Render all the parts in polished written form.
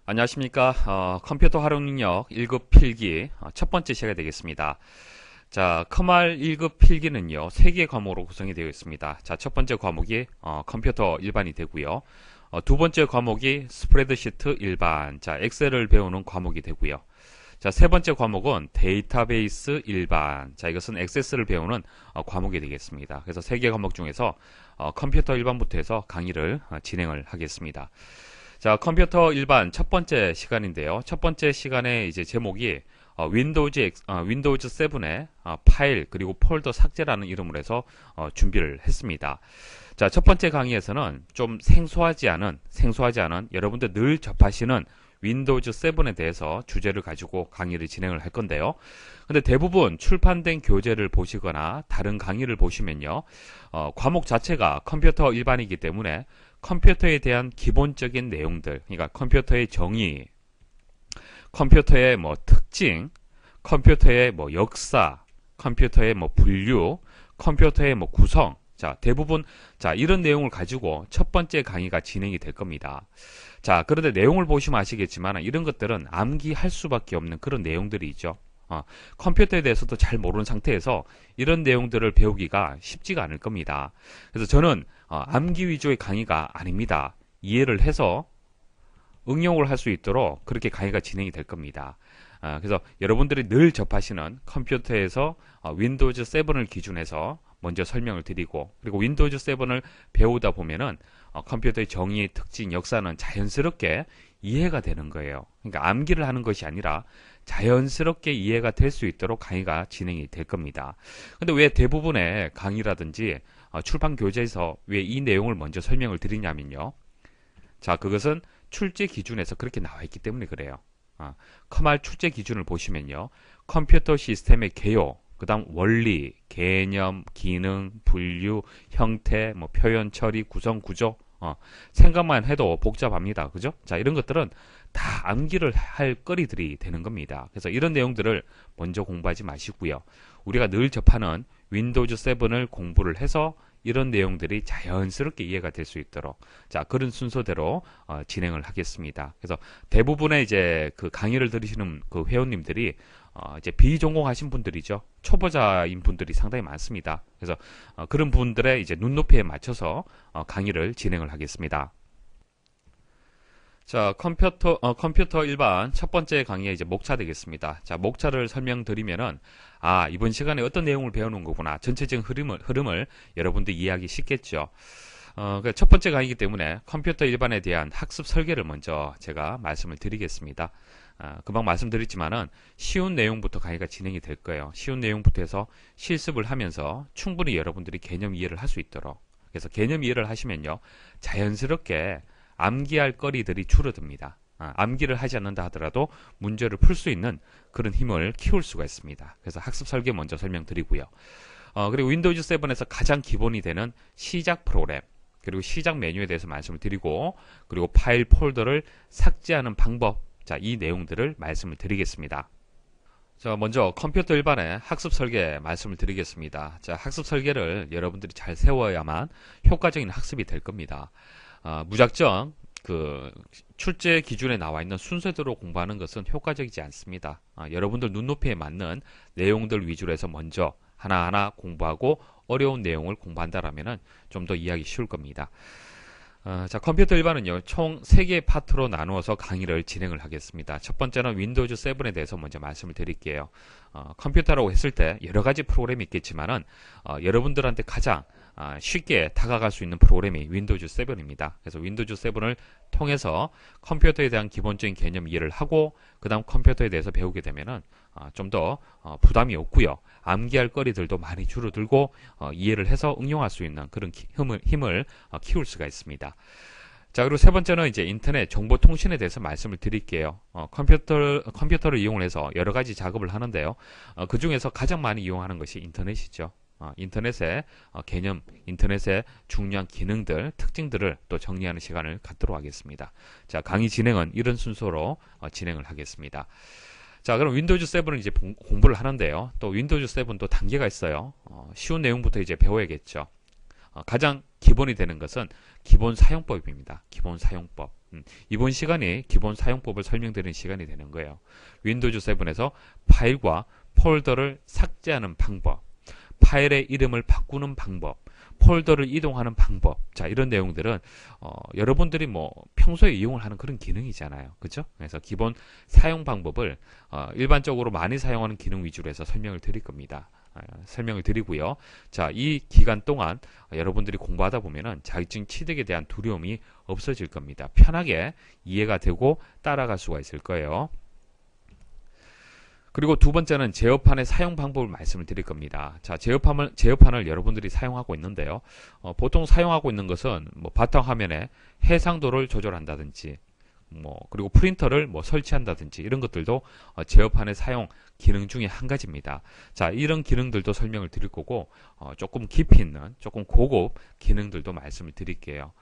안녕하십니까. 컴퓨터 활용 능력 1급 필기 첫 번째 시간이 되겠습니다. 자, 커말 1급 필기는요, 3개의 과목으로 구성이 되어 있습니다. 자, 첫 번째 과목이 컴퓨터 일반이 되고요. 두 번째 과목이 스프레드시트 일반, 자, 엑셀을 배우는 과목이 되고요. 자, 세 번째 과목은 데이터베이스 일반, 자, 이것은 액세스를 배우는 과목이 되겠습니다. 그래서 3개 과목 중에서 컴퓨터 일반부터 해서 강의를 진행을 하겠습니다. 자, 컴퓨터 일반 첫 번째 시간인데요. 첫 번째 시간의 이제 제목이 윈도우즈 7의 파일 그리고 폴더 삭제라는 이름으로 해서 준비를 했습니다. 자, 첫 번째 강의에서는 좀 생소하지 않은 여러분들 늘 접하시는 윈도우즈 7에 대해서 주제를 가지고 강의를 진행을 할 건데요. 근데 대부분 출판된 교재를 보시거나 다른 강의를 보시면요. 과목 자체가 컴퓨터 일반이기 때문에 컴퓨터에 대한 기본적인 내용들, 그러니까 컴퓨터의 정의, 컴퓨터의 뭐 특징, 컴퓨터의 뭐 역사, 컴퓨터의 뭐 분류, 컴퓨터의 뭐 구성, 자, 대부분, 자, 이런 내용을 가지고 첫 번째 강의가 진행이 될 겁니다. 자, 그런데 내용을 보시면 아시겠지만 이런 것들은 암기할 수밖에 없는 그런 내용들이 있죠. 컴퓨터에 대해서도 잘 모르는 상태에서 이런 내용들을 배우기가 쉽지가 않을 겁니다. 그래서 저는 암기 위주의 강의가 아닙니다. 이해를 해서 응용을 할 수 있도록 그렇게 강의가 진행이 될 겁니다. 그래서 여러분들이 늘 접하시는 컴퓨터에서 윈도우즈 7을 기준해서 먼저 설명을 드리고, 그리고 윈도우즈 7을 배우다 보면은 컴퓨터의 정의, 특징, 역사는 자연스럽게 이해가 되는 거예요. 그러니까 암기를 하는 것이 아니라 자연스럽게 이해가 될 수 있도록 강의가 진행이 될 겁니다. 근데 왜 대부분의 강의라든지 출판 교재에서 왜 이 내용을 먼저 설명을 드리냐면요. 자, 그것은 출제 기준에서 그렇게 나와 있기 때문에 그래요. 커말 출제 기준을 보시면요. 컴퓨터 시스템의 개요, 그 다음 원리, 개념, 기능, 분류, 형태, 뭐 표현 처리, 구성, 구조, 생각만 해도 복잡합니다. 그죠? 자, 이런 것들은 다 암기를 할 거리들이 되는 겁니다. 그래서 이런 내용들을 먼저 공부하지 마시고요. 우리가 늘 접하는 윈도우즈 7을 공부를 해서 이런 내용들이 자연스럽게 이해가 될 수 있도록, 자, 그런 순서대로 진행을 하겠습니다. 그래서 대부분의 이제 그 강의를 들으시는 그 회원님들이 이제 비전공하신 분들이죠. 초보자인 분들이 상당히 많습니다. 그래서 그런 분들의 이제 눈높이에 맞춰서 강의를 진행을 하겠습니다. 자, 컴퓨터 일반 첫 번째 강의의 이제 목차 되겠습니다. 자, 목차를 설명드리면은, 이번 시간에 어떤 내용을 배우는 거구나. 전체적인 흐름을 여러분들 이해하기 쉽겠죠. 첫 번째 강의이기 때문에 컴퓨터 일반에 대한 학습 설계를 먼저 제가 말씀을 드리겠습니다. 금방 말씀드렸지만은 쉬운 내용부터 강의가 진행이 될 거예요. 쉬운 내용부터 해서 실습을 하면서 충분히 여러분들이 개념 이해를 할 수 있도록. 그래서 개념 이해를 하시면요. 자연스럽게 암기할 거리들이 줄어듭니다. 암기를 하지 않는다 하더라도 문제를 풀 수 있는 그런 힘을 키울 수가 있습니다. 그래서 학습 설계 먼저 설명드리고요. 그리고 윈도우즈 7에서 가장 기본이 되는 시작 프로그램, 그리고 시작 메뉴에 대해서 말씀을 드리고, 그리고 파일 폴더를 삭제하는 방법, 자, 이 내용들을 말씀을 드리겠습니다. 자, 먼저 컴퓨터 일반의 학습 설계 말씀을 드리겠습니다. 자, 학습 설계를 여러분들이 잘 세워야만 효과적인 학습이 될 겁니다. 무작정 그 출제 기준에 나와 있는 순서대로 공부하는 것은 효과적이지 않습니다. 여러분들 눈높이에 맞는 내용들 위주로 해서 먼저 하나하나 공부하고 어려운 내용을 공부한다라면 좀 더 이해하기 쉬울 겁니다. 자, 컴퓨터 일반은요, 총 3개의 파트로 나누어서 강의를 진행을 하겠습니다. 첫 번째는 윈도우즈 7에 대해서 먼저 말씀을 드릴게요. 컴퓨터라고 했을 때 여러 가지 프로그램이 있겠지만은, 여러분들한테 가장 쉽게 다가갈 수 있는 프로그램이 윈도우즈 7입니다. 그래서 윈도우즈 7을 통해서 컴퓨터에 대한 기본적인 개념 이해를 하고, 그 다음 컴퓨터에 대해서 배우게 되면은 좀 더 부담이 없고요. 암기할 거리들도 많이 줄어들고 이해를 해서 응용할 수 있는 그런 힘을 키울 수가 있습니다. 자, 그리고 세 번째는 이제 인터넷 정보통신에 대해서 말씀을 드릴게요. 컴퓨터를 이용해서 여러 가지 작업을 하는데요. 그 중에서 가장 많이 이용하는 것이 인터넷이죠. 인터넷의 개념, 인터넷의 중요한 기능들, 특징들을 또 정리하는 시간을 갖도록 하겠습니다. 자, 강의 진행은 이런 순서로 진행을 하겠습니다. 자, 그럼 윈도우즈 7은 이제 공부를 하는데요. 또 윈도우즈 7도 단계가 있어요. 쉬운 내용부터 이제 배워야겠죠. 가장 기본이 되는 것은 기본 사용법입니다. 기본 사용법. 이번 시간이 기본 사용법을 설명드리는 시간이 되는 거예요. 윈도우즈 7에서 파일과 폴더를 삭제하는 방법, 파일의 이름을 바꾸는 방법, 폴더를 이동하는 방법. 자, 이런 내용들은 여러분들이 뭐 평소에 이용을 하는 그런 기능이잖아요. 그죠? 그래서 기본 사용 방법을 일반적으로 많이 사용하는 기능 위주로 해서 설명을 드릴 겁니다. 설명을 드리고요. 자, 이 기간 동안 여러분들이 공부하다 보면은 자격증 취득에 대한 두려움이 없어질 겁니다. 편하게 이해가 되고 따라갈 수가 있을 거예요. 그리고 두 번째는 제어판의 사용 방법을 말씀을 드릴 겁니다. 자, 제어판을 여러분들이 사용하고 있는데요. 보통 사용하고 있는 것은 뭐 바탕화면에 해상도를 조절한다든지, 그리고 프린터를 설치한다든지 이런 것들도 제어판의 사용 기능 중에 한 가지입니다. 자, 이런 기능들도 설명을 드릴 거고, 조금 깊이 있는, 조금 고급 기능들도 말씀을 드릴게요.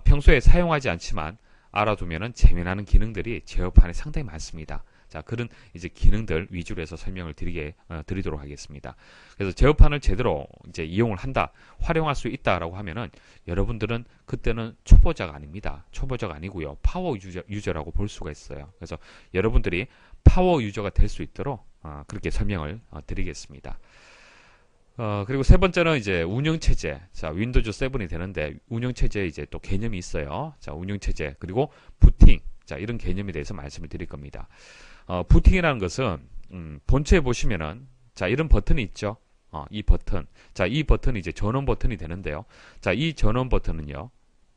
평소에 사용하지 않지만 알아두면은 재미나는 기능들이 제어판에 상당히 많습니다. 자, 그런 이제 기능들 위주로 해서 설명을 드리도록 하겠습니다. 그래서 제어판을 제대로 이제 이용을 한다, 활용할 수 있다라고 하면은 여러분들은 그때는 초보자가 아닙니다. 초보자가 아니고요. 파워 유저라고 볼 수가 있어요. 그래서 여러분들이 파워 유저가 될 수 있도록 그렇게 설명을 드리겠습니다. 그리고 세 번째는 이제 운영체제. 자, 윈도우즈 7이 되는데 운영체제에 이제 또 개념이 있어요. 자, 운영체제. 그리고 부팅. 자, 이런 개념에 대해서 말씀을 드릴 겁니다. 부팅이라는 것은, 본체에 보시면은, 자, 이런 버튼이 있죠. 이 버튼. 자, 이 버튼이 이제 전원 버튼이 되는데요. 자, 이 전원 버튼은요,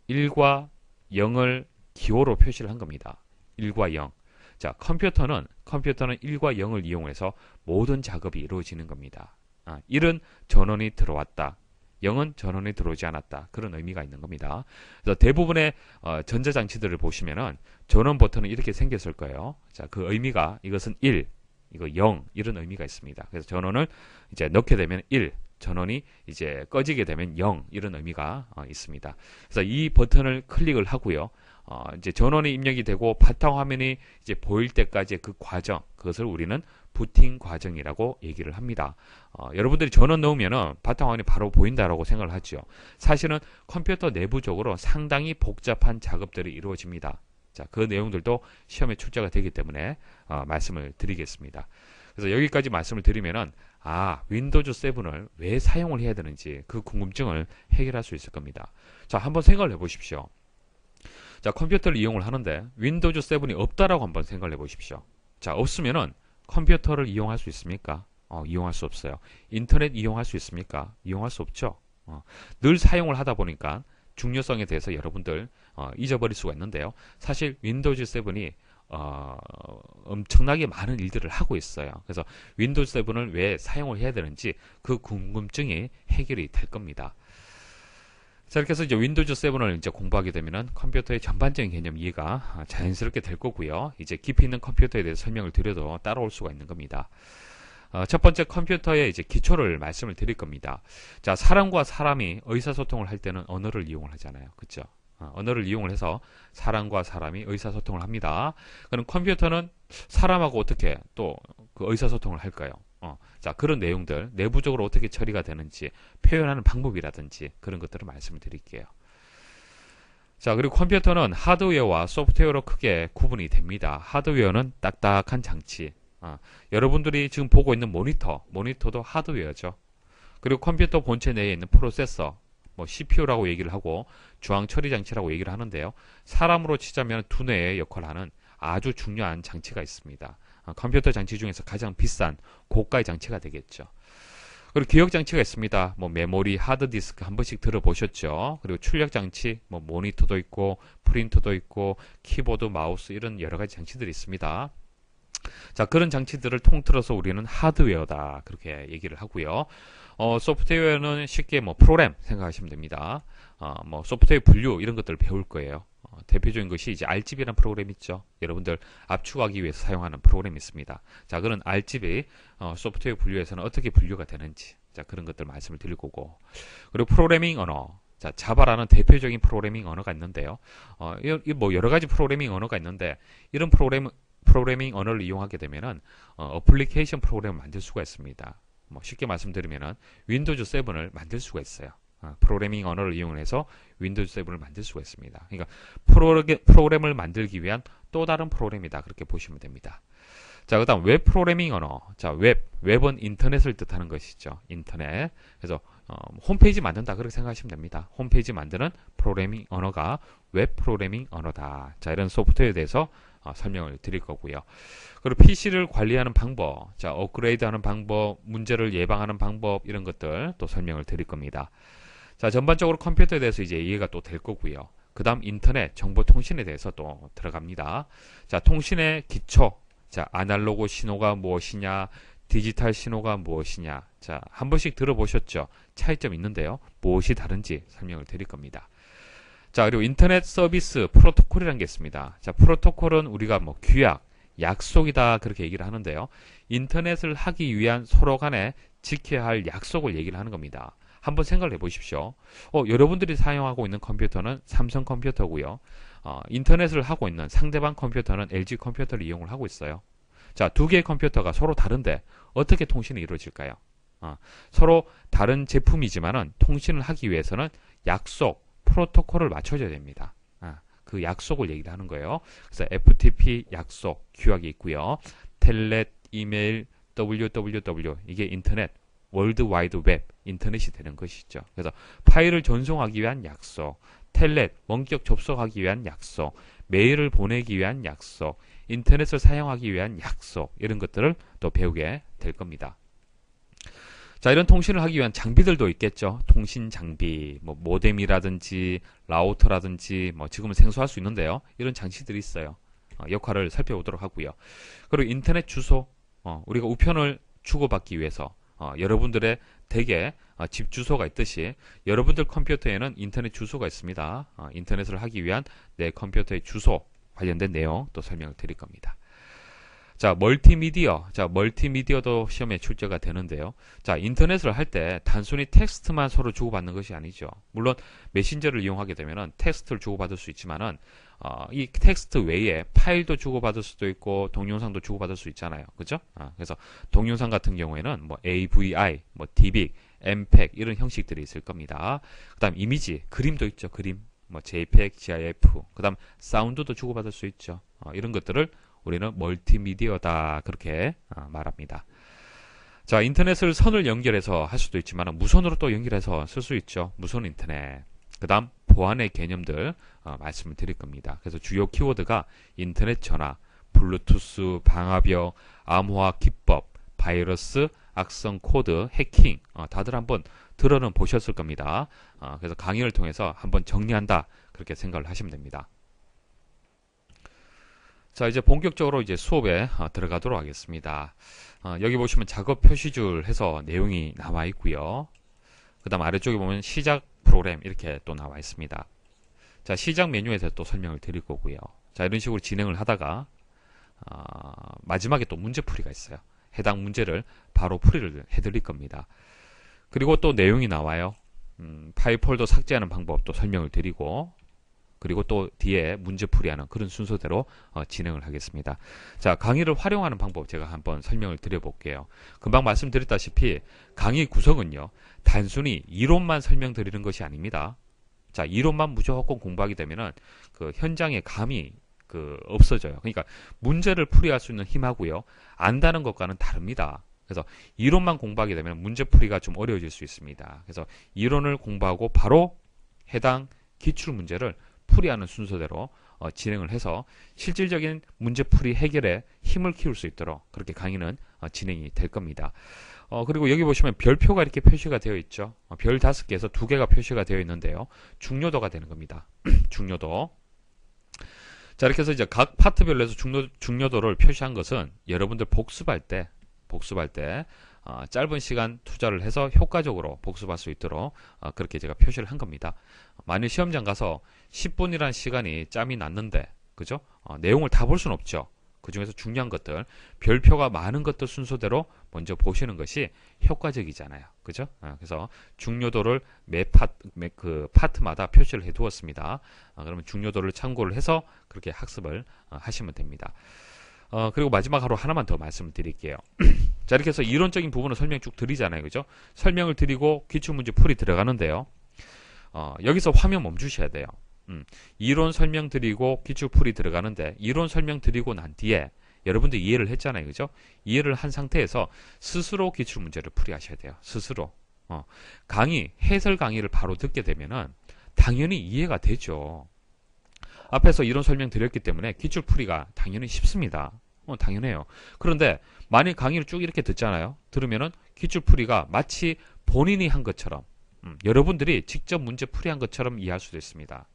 1과 0을 기호로 표시를 한 겁니다. 1과 0. 자, 컴퓨터는 1과 0을 이용해서 모든 작업이 이루어지는 겁니다. 1은 전원이 들어왔다. 0은 전원이 들어오지 않았다. 그런 의미가 있는 겁니다. 그래서 대부분의 전자장치들을 보시면은 전원 버튼은 이렇게 생겼을 거예요. 자, 그 의미가 이것은 1, 이거 0 이런 의미가 있습니다. 그래서 전원을 이제 넣게 되면 1, 전원이 이제 꺼지게 되면 0 이런 의미가 있습니다. 그래서 이 버튼을 클릭을 하고요. 이제 전원이 입력이 되고 바탕화면이 이제 보일 때까지의 그 과정, 그것을 우리는 부팅 과정이라고 얘기를 합니다. 여러분들이 전원 넣으면은 바탕화면이 바로 보인다라고 생각을 하죠. 사실은 컴퓨터 내부적으로 상당히 복잡한 작업들이 이루어집니다. 자, 그 내용들도 시험에 출제가 되기 때문에 말씀을 드리겠습니다. 그래서 여기까지 말씀을 드리면은 윈도우즈 7을 왜 사용을 해야 되는지 그 궁금증을 해결할 수 있을 겁니다. 자, 한번 생각을 해보십시오. 자, 컴퓨터를 이용을 하는데 윈도우즈 7이 없다라고 한번 생각을 해보십시오. 자, 없으면은 컴퓨터를 이용할 수 있습니까? 이용할 수 없어요. 인터넷 이용할 수 있습니까? 이용할 수 없죠. 늘 사용을 하다 보니까 중요성에 대해서 여러분들 잊어버릴 수가 있는데요. 사실 윈도우즈 7이 엄청나게 많은 일들을 하고 있어요. 그래서 윈도우즈 7을 왜 사용을 해야 되는지 그 궁금증이 해결이 될 겁니다. 자, 이렇게 해서 이제 윈도우즈 7을 이제 공부하게 되면은 컴퓨터의 전반적인 개념 이해가 자연스럽게 될 거고요. 이제 깊이 있는 컴퓨터에 대해서 설명을 드려도 따라올 수가 있는 겁니다. 첫 번째 컴퓨터의 이제 기초를 말씀을 드릴 겁니다. 자, 사람과 사람이 의사소통을 할 때는 언어를 이용을 하잖아요. 그렇죠? 언어를 이용을 해서 사람과 사람이 의사소통을 합니다. 그럼 컴퓨터는 사람하고 어떻게 또 그 의사소통을 할까요? 자, 그런 내용들 내부적으로 어떻게 처리가 되는지 표현하는 방법이라든지 그런 것들을 말씀을 드릴게요. 자, 그리고 컴퓨터는 하드웨어와 소프트웨어로 크게 구분이 됩니다. 하드웨어는 딱딱한 장치. 여러분들이 지금 보고 있는 모니터도 하드웨어죠. 그리고 컴퓨터 본체 내에 있는 프로세서, CPU라고 얘기를 하고 중앙 처리 장치라고 얘기를 하는데요. 사람으로 치자면 두뇌의 역할을 하는 아주 중요한 장치가 있습니다. 컴퓨터 장치 중에서 가장 비싼 고가의 장치가 되겠죠. 그리고 기억 장치가 있습니다. 메모리, 하드디스크 한 번씩 들어보셨죠. 그리고 출력 장치, 모니터도 있고 프린터도 있고 키보드, 마우스 이런 여러 가지 장치들이 있습니다. 자, 그런 장치들을 통틀어서 우리는 하드웨어다 그렇게 얘기를 하고요. 소프트웨어는 쉽게 프로그램 생각하시면 됩니다. 소프트웨어 분류 이런 것들을 배울 거예요. 대표적인 것이 이제 R집이라는 프로그램 있죠. 여러분들 압축하기 위해서 사용하는 프로그램이 있습니다. 자, 그런 R집이 소프트웨어 분류에서는 어떻게 분류가 되는지, 자, 그런 것들 말씀을 드릴 거고. 그리고 프로그래밍 언어. 자, 자바라는 대표적인 프로그래밍 언어가 있는데요. 여러 가지 프로그래밍 언어가 있는데 이런 프로그래밍 언어를 이용하게 되면은 어플리케이션 프로그램을 만들 수가 있습니다. 쉽게 말씀드리면은 윈도우즈 7을 만들 수가 있어요. 프로그래밍 언어를 이용해서 윈도우 7을 만들 수가 있습니다. 그러니까 프로그램을 만들기 위한 또 다른 프로그램이다. 그렇게 보시면 됩니다. 자, 그 다음 웹 프로그래밍 언어. 자, 웹은 인터넷을 뜻하는 것이죠. 인터넷. 그래서 홈페이지 만든다. 그렇게 생각하시면 됩니다. 홈페이지 만드는 프로그래밍 언어가 웹 프로그래밍 언어다. 자, 이런 소프트웨어에 대해서 설명을 드릴 거고요. 그리고 PC를 관리하는 방법, 자, 업그레이드하는 방법, 문제를 예방하는 방법, 이런 것들 또 설명을 드릴 겁니다. 자, 전반적으로 컴퓨터에 대해서 이제 이해가 또 될 거고요. 그 다음 인터넷, 정보통신에 대해서 또 들어갑니다. 자, 통신의 기초. 자, 아날로그 신호가 무엇이냐, 디지털 신호가 무엇이냐. 자, 한 번씩 들어보셨죠? 차이점 있는데요. 무엇이 다른지 설명을 드릴 겁니다. 자, 그리고 인터넷 서비스 프로토콜이라는 게 있습니다. 자, 프로토콜은 우리가 뭐 규약, 약속이다 그렇게 얘기를 하는데요. 인터넷을 하기 위한 서로 간에 지켜야 할 약속을 얘기를 하는 겁니다. 한번 생각을 해보십시오. 여러분들이 사용하고 있는 컴퓨터는 삼성 컴퓨터고요. 인터넷을 하고 있는 상대방 컴퓨터는 LG 컴퓨터를 이용을 하고 있어요. 자, 두 개의 컴퓨터가 서로 다른데 어떻게 통신이 이루어질까요? 서로 다른 제품이지만은 통신을 하기 위해서는 약속, 프로토콜을 맞춰줘야 됩니다. 그 약속을 얘기를 하는 거예요. 그래서 FTP 약속, 규약이 있고요. 텔넷, 이메일, www 이게 인터넷, 월드 와이드 웹, 인터넷이 되는 것이죠. 그래서 파일을 전송하기 위한 약속, 텔넷, 원격 접속하기 위한 약속, 메일을 보내기 위한 약속, 인터넷을 사용하기 위한 약속, 이런 것들을 또 배우게 될 겁니다. 자, 이런 통신을 하기 위한 장비들도 있겠죠. 통신 장비, 뭐 모뎀이라든지 라우터라든지 뭐 지금은 생소할 수 있는데요. 이런 장치들이 있어요. 역할을 살펴보도록 하고요. 그리고 인터넷 주소, 우리가 우편을 주고받기 위해서 여러분들의 댁에 집 주소가 있듯이 여러분들 컴퓨터에는 인터넷 주소가 있습니다. 인터넷을 하기 위한 내 컴퓨터의 주소 관련된 내용 또 설명을 드릴 겁니다. 자, 멀티미디어. 자, 멀티미디어도 시험에 출제가 되는데요. 자, 인터넷을 할 때 단순히 텍스트만 서로 주고받는 것이 아니죠. 물론 메신저를 이용하게 되면은 텍스트를 주고받을 수 있지만은 이 텍스트 외에 파일도 주고받을 수도 있고 동영상도 주고받을 수 있잖아요. 그죠? 그래서 동영상 같은 경우에는 뭐 AVI, 뭐 DVIC, MPEG 이런 형식들이 있을 겁니다. 그다음 이미지, 그림도 있죠. 그림. 뭐 JPEG, GIF. 그다음 사운드도 주고받을 수 있죠. 이런 것들을 우리는 멀티미디어다 그렇게 말합니다. 자, 인터넷을 선을 연결해서 할 수도 있지만 무선으로 또 연결해서 쓸 수 있죠. 무선 인터넷. 그 다음 보안의 개념들 말씀을 드릴 겁니다. 그래서 주요 키워드가 인터넷 전화, 블루투스, 방화벽, 암호화 기법, 바이러스, 악성 코드, 해킹 다들 한번 들어는 보셨을 겁니다. 그래서 강의를 통해서 한번 정리한다 그렇게 생각을 하시면 됩니다. 자, 이제 본격적으로 이제 수업에 들어가도록 하겠습니다. 여기 보시면 작업 표시줄 해서 내용이 나와 있고요. 그 다음 아래쪽에 보면 시작 프로그램 이렇게 또 나와 있습니다. 자, 시작 메뉴에 대해서 또 설명을 드릴 거고요. 자, 이런 식으로 진행을 하다가 마지막에 또 문제풀이가 있어요. 해당 문제를 바로 풀이를 해드릴 겁니다. 그리고 또 내용이 나와요. 파일 폴더 삭제하는 방법도 설명을 드리고 그리고 또 뒤에 문제풀이하는 그런 순서대로 진행을 하겠습니다. 자, 강의를 활용하는 방법 제가 한번 설명을 드려볼게요. 금방 말씀드렸다시피 강의 구성은요. 단순히 이론만 설명드리는 것이 아닙니다. 자, 이론만 무조건 공부하게 되면은 그 현장의 감이 없어져요. 그러니까 문제를 풀이할 수 있는 힘하고요. 안다는 것과는 다릅니다. 그래서 이론만 공부하게 되면 문제풀이가 좀 어려워질 수 있습니다. 그래서 이론을 공부하고 바로 해당 기출 문제를 풀이하는 순서대로 진행을 해서 실질적인 문제풀이 해결에 힘을 키울 수 있도록 그렇게 강의는 진행이 될 겁니다. 그리고 여기 보시면 별표가 이렇게 표시가 되어 있죠. 별 5개에서 2개가 표시가 되어 있는데요. 중요도가 되는 겁니다. 중요도. 자, 이렇게 해서 이제 각 파트별로 해서 중요도를 표시한 것은 여러분들 복습할 때 짧은 시간 투자를 해서 효과적으로 복습할 수 있도록 그렇게 제가 표시를 한 겁니다. 만일 시험장 가서 10분이라는 시간이 짬이 났는데 그죠? 내용을 다 볼 수는 없죠. 그 중에서 중요한 것들, 별표가 많은 것들 순서대로 먼저 보시는 것이 효과적이잖아요. 그죠? 그래서 중요도를 매 파트마다 표시를 해 두었습니다. 그러면 중요도를 참고를 해서 그렇게 학습을 하시면 됩니다. 그리고 마지막으로 하나만 더 말씀을 드릴게요. 자, 이렇게 해서 이론적인 부분을 설명 쭉 드리잖아요. 그죠? 설명을 드리고 기출문제 풀이 들어가는데요. 여기서 화면 멈추셔야 돼요. 이론 설명드리고 기출풀이 들어가는데 이론 설명드리고 난 뒤에 여러분들 이해를 했잖아요. 그죠? 이해를 한 상태에서 스스로 기출문제를 풀이하셔야 돼요. 스스로. 해설 강의를 바로 듣게 되면은 당연히 이해가 되죠. 앞에서 이론 설명 드렸기 때문에 기출풀이가 당연히 쉽습니다. 당연해요. 그런데 만약 강의를 쭉 이렇게 듣잖아요. 들으면은 기출풀이가 마치 본인이 한 것처럼 여러분들이 직접 문제 풀이한 것처럼 이해할 수도 있습니다.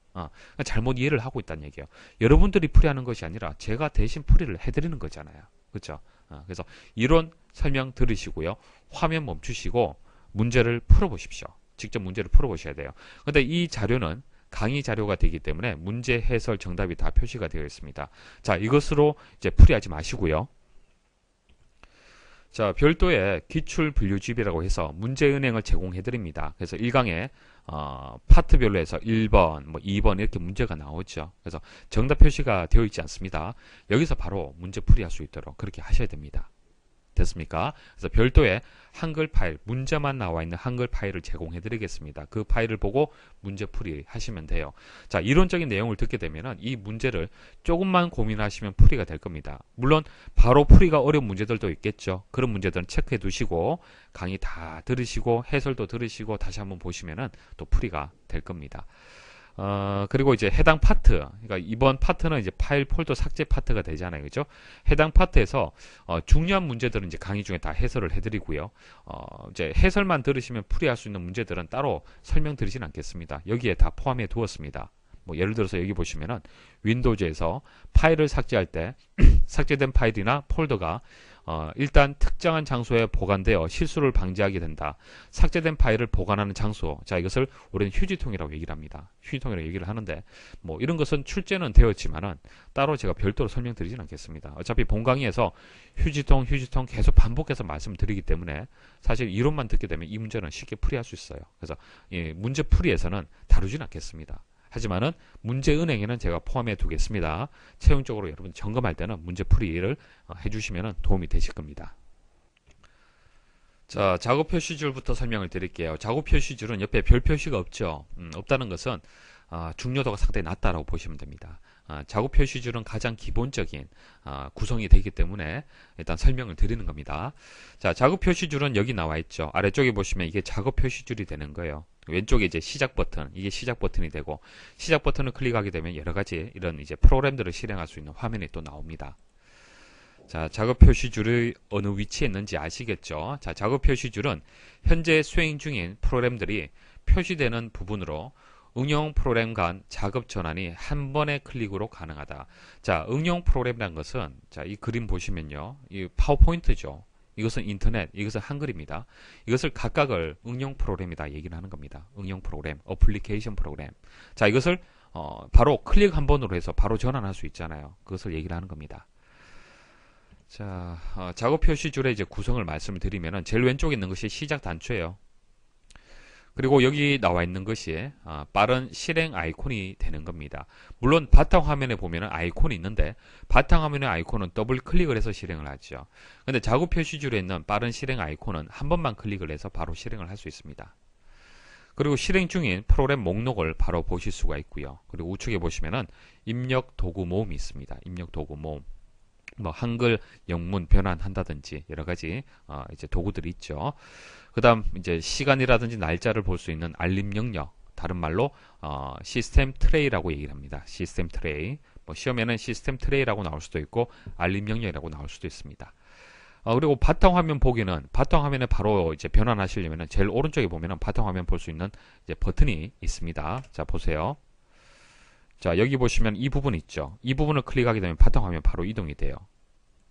잘못 이해를 하고 있다는 얘기예요. 여러분들이 풀이하는 것이 아니라 제가 대신 풀이를 해드리는 거잖아요. 그렇죠? 그래서 이론 설명 들으시고요. 화면 멈추시고 문제를 풀어보십시오. 직접 문제를 풀어보셔야 돼요. 근데 이 자료는 강의 자료가 되기 때문에 문제 해설 정답이 다 표시가 되어 있습니다. 자, 이것으로 이제 풀이하지 마시고요. 자, 별도의 기출 분류집이라고 해서 문제은행을 제공해 드립니다. 그래서 1강에 파트별로 해서 1번, 뭐 2번 이렇게 문제가 나오죠. 그래서 정답 표시가 되어 있지 않습니다. 여기서 바로 문제 풀이할 수 있도록 그렇게 하셔야 됩니다. 됐습니까? 그래서 별도의 한글 파일, 문제만 나와 있는 한글 파일을 제공해 드리겠습니다. 그 파일을 보고 문제 풀이 하시면 돼요. 자, 이론적인 내용을 듣게 되면은 이 문제를 조금만 고민하시면 풀이가 될 겁니다. 물론 바로 풀이가 어려운 문제들도 있겠죠. 그런 문제들은 체크해 두시고 강의 다 들으시고 해설도 들으시고 다시 한번 보시면은 또 풀이가 될 겁니다. 그리고 이제 해당 파트, 그러니까 이번 파트는 이제 파일 폴더 삭제 파트가 되잖아요. 그죠? 해당 파트에서, 중요한 문제들은 이제 강의 중에 다 해설을 해드리고요. 이제 해설만 들으시면 풀이할 수 있는 문제들은 따로 설명드리진 않겠습니다. 여기에 다 포함해 두었습니다. 뭐 예를 들어서 여기 보시면은 윈도우즈에서 파일을 삭제할 때 삭제된 파일이나 폴더가 일단 특정한 장소에 보관되어 실수를 방지하게 된다. 삭제된 파일을 보관하는 장소. 자, 이것을 우리는 휴지통이라고 얘기를 합니다. 휴지통이라고 얘기를 하는데 뭐 이런 것은 출제는 되었지만은 따로 제가 별도로 설명드리진 않겠습니다. 어차피 본 강의에서 휴지통 계속 반복해서 말씀드리기 때문에 사실 이론만 듣게 되면 이 문제는 쉽게 풀이할 수 있어요. 그래서 문제 풀이에서는 다루진 않겠습니다. 하지만은 문제은행에는 제가 포함해 두겠습니다. 최종적으로 여러분 점검할 때는 문제 풀이를 해주시면 도움이 되실 겁니다. 자, 작업 표시줄부터 설명을 드릴게요. 작업 표시줄은 옆에 별 표시가 없죠. 없다는 것은 중요도가 상당히 낮다라고 보시면 됩니다. 작업 표시줄은 가장 기본적인 구성이 되기 때문에 일단 설명을 드리는 겁니다. 자, 작업 표시줄은 여기 나와 있죠. 아래쪽에 보시면 이게 작업 표시줄이 되는 거예요. 왼쪽에 이제 시작 버튼, 이게 시작 버튼이 되고 시작 버튼을 클릭하게 되면 여러 가지 이런 이제 프로그램들을 실행할 수 있는 화면이 또 나옵니다. 자, 작업 표시줄이 어느 위치에 있는지 아시겠죠? 자, 작업 표시줄은 현재 수행 중인 프로그램들이 표시되는 부분으로 응용 프로그램 간 작업 전환이 한 번의 클릭으로 가능하다. 자, 응용 프로그램이라는 것은 자, 이 그림 보시면요. 이 파워포인트죠. 이것은 인터넷, 이것은 한글입니다. 이것을 각각을 응용 프로그램이다 얘기를 하는 겁니다. 응용 프로그램, 어플리케이션 프로그램. 자, 이것을 바로 클릭 한 번으로 해서 바로 전환할 수 있잖아요. 그것을 얘기를 하는 겁니다. 자, 작업 표시줄의 이제 구성을 말씀을 드리면은 제일 왼쪽에 있는 것이 시작 단추예요. 그리고 여기 나와 있는 것이 빠른 실행 아이콘이 되는 겁니다. 물론 바탕화면에 보면은 아이콘이 있는데 바탕화면의 아이콘은 더블 클릭을 해서 실행을 하죠. 근데 작업 표시줄에 있는 빠른 실행 아이콘은 한 번만 클릭을 해서 바로 실행을 할 수 있습니다. 그리고 실행 중인 프로그램 목록을 바로 보실 수가 있고요. 그리고 우측에 보시면은 입력 도구 모음이 있습니다. 입력 도구 모음. 뭐 한글 영문 변환한다든지 여러 가지 이제 도구들이 있죠. 그다음 이제 시간이라든지 날짜를 볼 수 있는 알림 영역, 다른 말로 시스템 트레이라고 얘기를 합니다. 시스템 트레이. 뭐 시험에는 시스템 트레이라고 나올 수도 있고 알림 영역이라고 나올 수도 있습니다. 그리고 바탕화면 보기는 바탕화면에 바로 이제 변환하시려면은 제일 오른쪽에 보면은 바탕화면 볼 수 있는 이제 버튼이 있습니다. 자, 보세요. 자, 여기 보시면 이 부분 있죠. 이 부분을 클릭하게 되면 바탕화면 바로 이동이 돼요.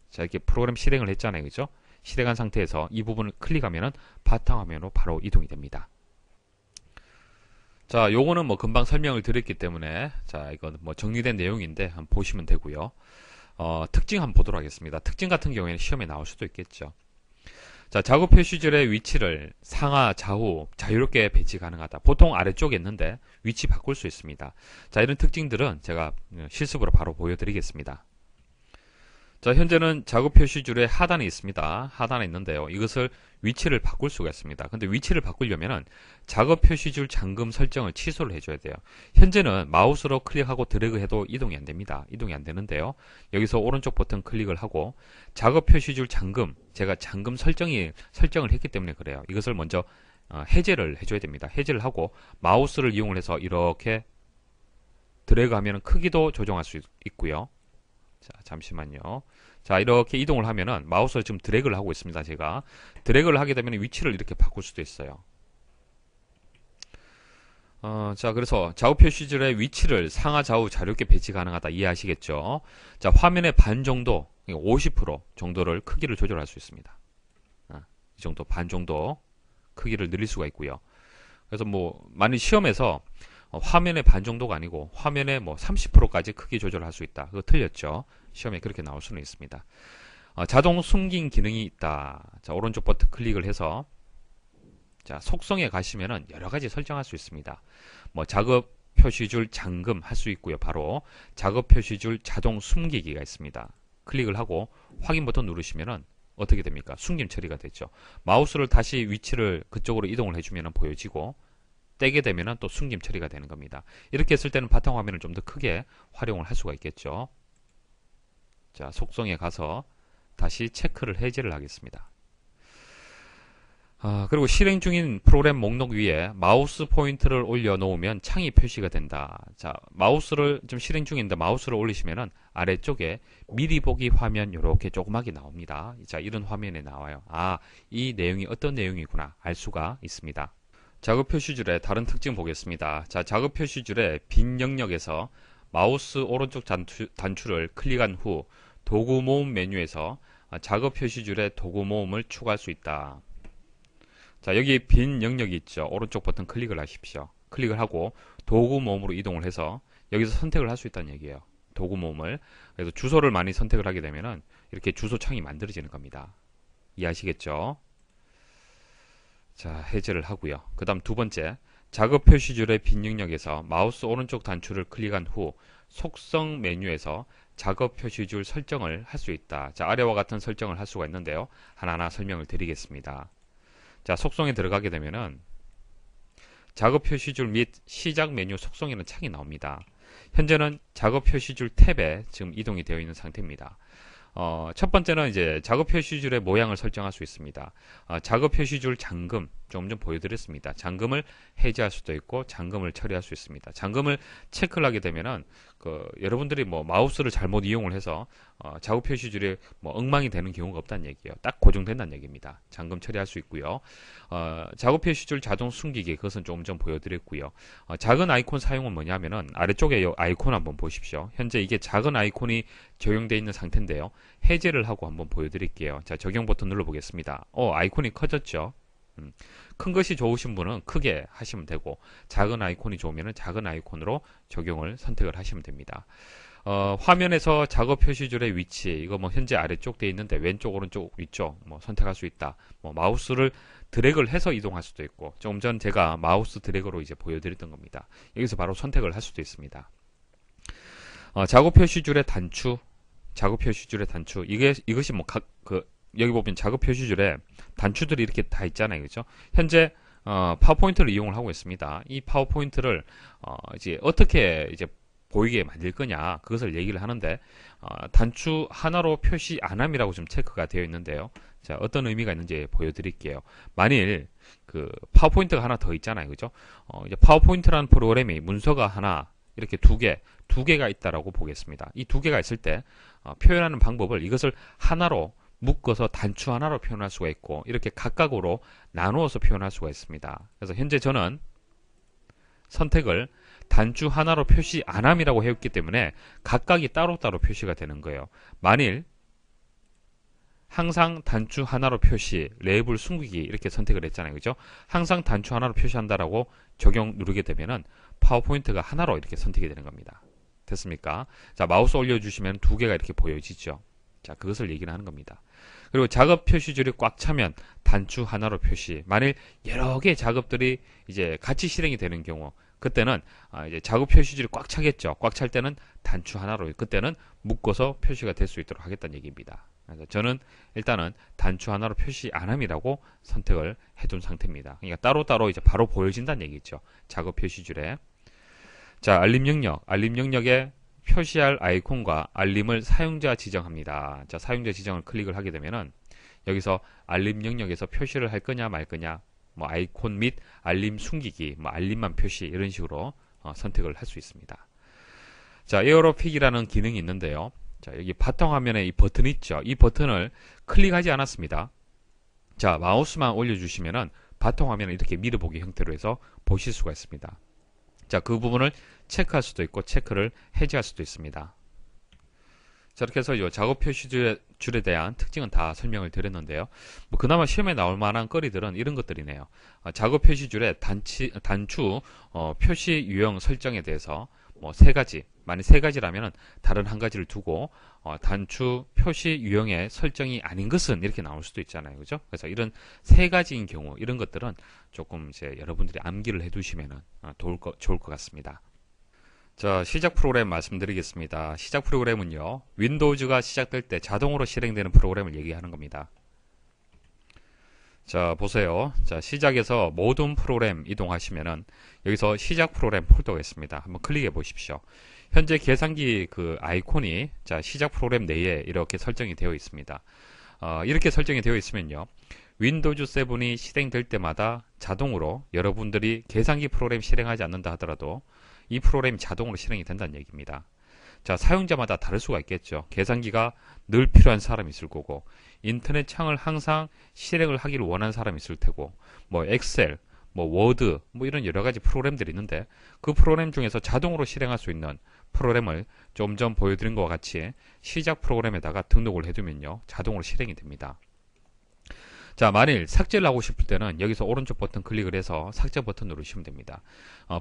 자, 이렇게 프로그램 실행을 했잖아요. 그죠? 실행한 상태에서 이 부분을 클릭하면은 바탕화면으로 바로 이동이 됩니다. 자, 요거는 뭐 금방 설명을 드렸기 때문에 자, 이건 뭐 정리된 내용인데 한번 보시면 되고요. 특징 한번 보도록 하겠습니다. 특징 같은 경우에는 시험에 나올 수도 있겠죠. 자, 작업 표시줄의 위치를 상하, 좌우 자유롭게 배치 가능하다. 보통 아래쪽에 있는데 위치 바꿀 수 있습니다. 자, 이런 특징들은 제가 실습으로 바로 보여드리겠습니다. 자, 현재는 작업 표시줄에 하단에 있습니다. 하단에 있는데요. 이것을 위치를 바꿀 수가 있습니다. 근데 위치를 바꾸려면은 작업 표시줄 잠금 설정을 취소를 해줘야 돼요. 현재는 마우스로 클릭하고 드래그 해도 이동이 안 됩니다. 이동이 안 되는데요. 여기서 오른쪽 버튼 클릭을 하고 작업 표시줄 잠금, 제가 잠금 설정을 했기 때문에 그래요. 이것을 먼저 해제를 해줘야 됩니다. 해제를 하고 마우스를 이용을 해서 이렇게 드래그 하면 크기도 조정할 수 있고요. 자, 잠시만요. 자, 이렇게 이동을 하면은 마우스를 지금 드래그를 하고 있습니다. 제가 드래그를 하게 되면 위치를 이렇게 바꿀 수도 있어요. 자, 그래서 좌우 표시줄의 위치를 상하 좌우 자유롭게 배치 가능하다 이해하시겠죠? 자, 화면의 반 정도, 50% 정도를 크기를 조절할 수 있습니다. 이 정도 반 정도 크기를 늘릴 수가 있고요. 그래서 뭐 많이 시험에서 화면의 반 정도가 아니고 화면의 뭐 30%까지 크기 조절할 수 있다. 그거 틀렸죠? 시험에 그렇게 나올 수는 있습니다. 자동 숨김 기능이 있다. 자, 오른쪽 버튼 클릭을 해서 자, 속성에 가시면은 여러 가지 설정할 수 있습니다. 뭐 작업 표시줄 잠금 할 수 있고요. 바로 작업 표시줄 자동 숨기기가 있습니다. 클릭을 하고 확인 버튼 누르시면은 어떻게 됩니까? 숨김 처리가 되죠. 마우스를 다시 위치를 그쪽으로 이동을 해주면 보여지고 떼게 되면 또 숨김 처리가 되는 겁니다. 이렇게 했을 때는 바탕화면을 좀 더 크게 활용을 할 수가 있겠죠. 자, 속성에 가서 다시 체크를 해제를 하겠습니다. 그리고 실행 중인 프로그램 목록 위에 마우스 포인터를 올려 놓으면 창이 표시가 된다. 자, 마우스를 좀 실행 중인데 마우스를 올리시면은 아래쪽에 미리 보기 화면 이렇게 조그맣게 나옵니다. 자, 이런 화면에 나와요. 이 내용이 어떤 내용이구나 알 수가 있습니다. 작업 표시줄의 다른 특징 보겠습니다. 자, 작업 표시줄의 빈 영역에서 마우스 오른쪽 단추를 클릭한 후 도구 모음 메뉴에서 작업 표시줄의 도구 모음을 추가할 수 있다. 자, 여기 빈 영역이 있죠. 오른쪽 버튼 클릭을 하십시오. 클릭을 하고 도구 모음으로 이동을 해서 여기서 선택을 할 수 있다는 얘기예요. 도구 모음을. 그래서 주소를 많이 선택을 하게 되면은 이렇게 주소 창이 만들어지는 겁니다. 이해하시겠죠? 자, 해제를 하고요. 그 다음 두 번째, 작업 표시줄의 빈 영역에서 마우스 오른쪽 단추를 클릭한 후 속성 메뉴에서 작업 표시줄 설정을 할 수 있다. 자, 아래와 같은 설정을 할 수가 있는데요. 하나하나 설명을 드리겠습니다. 자, 속성에 들어가게 되면은 작업 표시줄 및 시작 메뉴 속성이라는 창이 나옵니다. 현재는 작업 표시줄 탭에 지금 이동이 되어 있는 상태입니다. 첫 번째는 이제 작업 표시줄의 모양을 설정할 수 있습니다. 작업 표시줄 잠금 좀 보여드렸습니다. 잠금을 해제할 수도 있고 잠금을 처리할 수 있습니다. 잠금을 체크를 하게 되면은 여러분들이 뭐 마우스를 잘못 이용을 해서 작업 표시줄이 뭐 엉망이 되는 경우가 없다는 얘기예요. 딱 고정된다는 얘기입니다. 잠금 처리할 수 있고요. 작업 표시줄 자동 숨기기 그것은 좀 보여드렸고요. 작은 아이콘 사용은 뭐냐면은 아래쪽에 이 아이콘 한번 보십시오. 현재 이게 작은 아이콘이 적용되어 있는 상태인데요. 해제를 하고 한번 보여드릴게요. 자, 적용 버튼 눌러보겠습니다. 아이콘이 커졌죠. 큰 것이 좋으신 분은 크게 하시면 되고 작은 아이콘이 좋으면 작은 아이콘으로 적용을 선택을 하시면 됩니다. 화면에서 작업 표시줄의 위치 이거 뭐 현재 아래쪽 되어 있는데 왼쪽 오른쪽 위쪽 뭐 선택할 수 있다. 뭐 마우스를 드래그를 해서 이동할 수도 있고 조금 전 제가 마우스 드래그로 이제 보여드렸던 겁니다. 여기서 바로 선택을 할 수도 있습니다. 작업 표시줄의 단추 이것이 뭐 여기 보면 작업 표시줄에 단추들이 이렇게 다 있잖아요. 그죠? 현재 파워포인트를 이용을 하고 있습니다. 이 파워포인트를 이제 어떻게 이제 보이게 만들 거냐 그것을 얘기를 하는데 단추 하나로 표시 안함이라고 좀 체크가 되어 있는데요. 자, 어떤 의미가 있는지 보여드릴게요. 만일 파워포인트가 하나 더 있잖아요. 그죠? 이제 파워포인트라는 프로그램이 문서가 하나 이렇게 두 개가 있다라고 보겠습니다. 이 두 개가 있을 때 표현하는 방법을 이것을 하나로 묶어서 단추 하나로 표현할 수가 있고 이렇게 각각으로 나누어서 표현할 수가 있습니다. 그래서 현재 저는 선택을 단추 하나로 표시 안함이라고 했기 때문에 각각이 따로따로 표시가 되는 거예요. 만일 항상 단추 하나로 표시, 레이블 숨기기 이렇게 선택을 했잖아요. 그죠? 항상 단추 하나로 표시한다라고 적용 누르게 되면은 파워포인트가 하나로 이렇게 선택이 되는 겁니다. 됐습니까? 자, 마우스 올려주시면 두 개가 이렇게 보여지죠. 자, 그것을 얘기를 하는 겁니다. 그리고 작업 표시줄이 꽉 차면 단추 하나로 표시. 만일 여러 개의 작업들이 이제 같이 실행이 되는 경우, 그때는 이제 작업 표시줄이 꽉 차겠죠. 꽉 찰 때는 단추 하나로 그때는 묶어서 표시가 될 수 있도록 하겠다는 얘기입니다. 그래서 저는 일단은 단추 하나로 표시 안 함이라고 선택을 해둔 상태입니다. 그러니까 따로따로 이제 바로 보여진다는 얘기죠. 작업 표시줄에. 자, 알림 영역에 표시할 아이콘과 알림을 사용자 지정합니다. 자, 사용자 지정을 클릭을 하게 되면은 여기서 알림 영역에서 표시를 할 거냐 말 거냐, 뭐 아이콘 및 알림 숨기기, 뭐 알림만 표시 이런 식으로 선택을 할 수 있습니다. 자, 에어로픽이라는 기능이 있는데요. 자, 여기 바탕화면에 이 버튼 있죠. 이 버튼을 클릭하지 않았습니다. 자, 마우스만 올려주시면은 바탕화면을 이렇게 밀어보기 형태로 해서 보실 수가 있습니다. 자, 그 부분을 체크할 수도 있고 체크를 해제할 수도 있습니다. 자, 이렇게 해서 이 작업 표시줄에 대한 특징은 다 설명을 드렸는데요. 뭐 그나마 시험에 나올 만한 거리들은 이런 것들이네요. 작업 표시줄의 단추 표시 유형 설정에 대해서 뭐 세 가지, 만약 세 가지라면 다른 한 가지를 두고 단추 표시 유형의 설정이 아닌 것은 이렇게 나올 수도 있잖아요. 그죠? 그래서 이런 세 가지인 경우 이런 것들은 조금 이제 여러분들이 암기를 해 두시면 좋을 것 같습니다. 자, 시작 프로그램 말씀드리겠습니다. 시작 프로그램은요, 윈도우즈가 시작될 때 자동으로 실행되는 프로그램을 얘기하는 겁니다. 자, 보세요. 자, 시작에서 모든 프로그램 이동하시면은 여기서 시작 프로그램 폴더가 있습니다. 한번 클릭해 보십시오. 현재 계산기 그 아이콘이 자, 시작 프로그램 내에 이렇게 설정이 되어 있습니다. 이렇게 설정이 되어 있으면요, 윈도우즈 7이 실행될 때마다 자동으로 여러분들이 계산기 프로그램 실행하지 않는다 하더라도 이 프로그램이 자동으로 실행이 된다는 얘기입니다. 자, 사용자마다 다를 수가 있겠죠. 계산기가 늘 필요한 사람이 있을 거고, 인터넷 창을 항상 실행을 하기를 원하는 사람이 있을 테고, 뭐 엑셀, 뭐 워드, 뭐 이런 여러 가지 프로그램들이 있는데 그 프로그램 중에서 자동으로 실행할 수 있는 프로그램을 좀 전 보여드린 것과 같이 시작 프로그램에다가 등록을 해두면요, 자동으로 실행이 됩니다. 자, 만일 삭제를 하고 싶을 때는 여기서 오른쪽 버튼 클릭을 해서 삭제 버튼 누르시면 됩니다.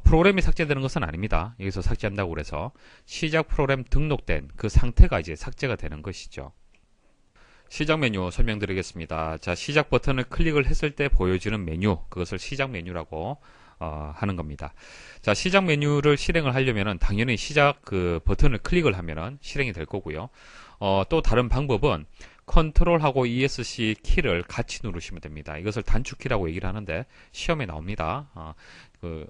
프로그램이 삭제되는 것은 아닙니다. 여기서 삭제한다고 그래서 시작 프로그램 등록된 그 상태가 이제 삭제가 되는 것이죠. 시작 메뉴 설명드리겠습니다. 자, 시작 버튼을 클릭을 했을 때 보여지는 메뉴, 그것을 시작 메뉴라고 하는 겁니다. 자, 시작 메뉴를 실행을 하려면은 당연히 시작 그 버튼을 클릭을 하면은 실행이 될 거고요. 또 다른 방법은 컨트롤하고 ESC 키를 같이 누르시면 됩니다. 이것을 단축키라고 얘기를 하는데 시험에 나옵니다.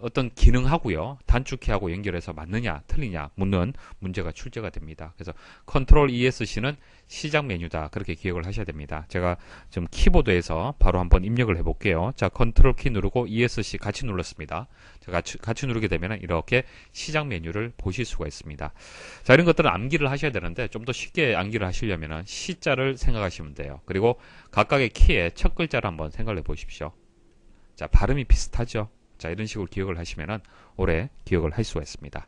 어떤 기능하고요, 단축키하고 연결해서 맞느냐 틀리냐 묻는 문제가 출제가 됩니다. 그래서 컨트롤 ESC는 시작 메뉴다, 그렇게 기억을 하셔야 됩니다. 제가 좀 키보드에서 바로 한번 입력을 해 볼게요. 자, 컨트롤 키 누르고 ESC 같이 눌렀습니다. 같이 누르게 되면 이렇게 시작 메뉴를 보실 수가 있습니다. 자, 이런 것들은 암기를 하셔야 되는데 좀 더 쉽게 암기를 하시려면 시자를 생각하시면 돼요. 그리고 각각의 키의 첫 글자를 한번 생각을 해 보십시오. 자, 발음이 비슷하죠. 자, 이런 식으로 기억을 하시면은 오래 기억을 할 수가 있습니다.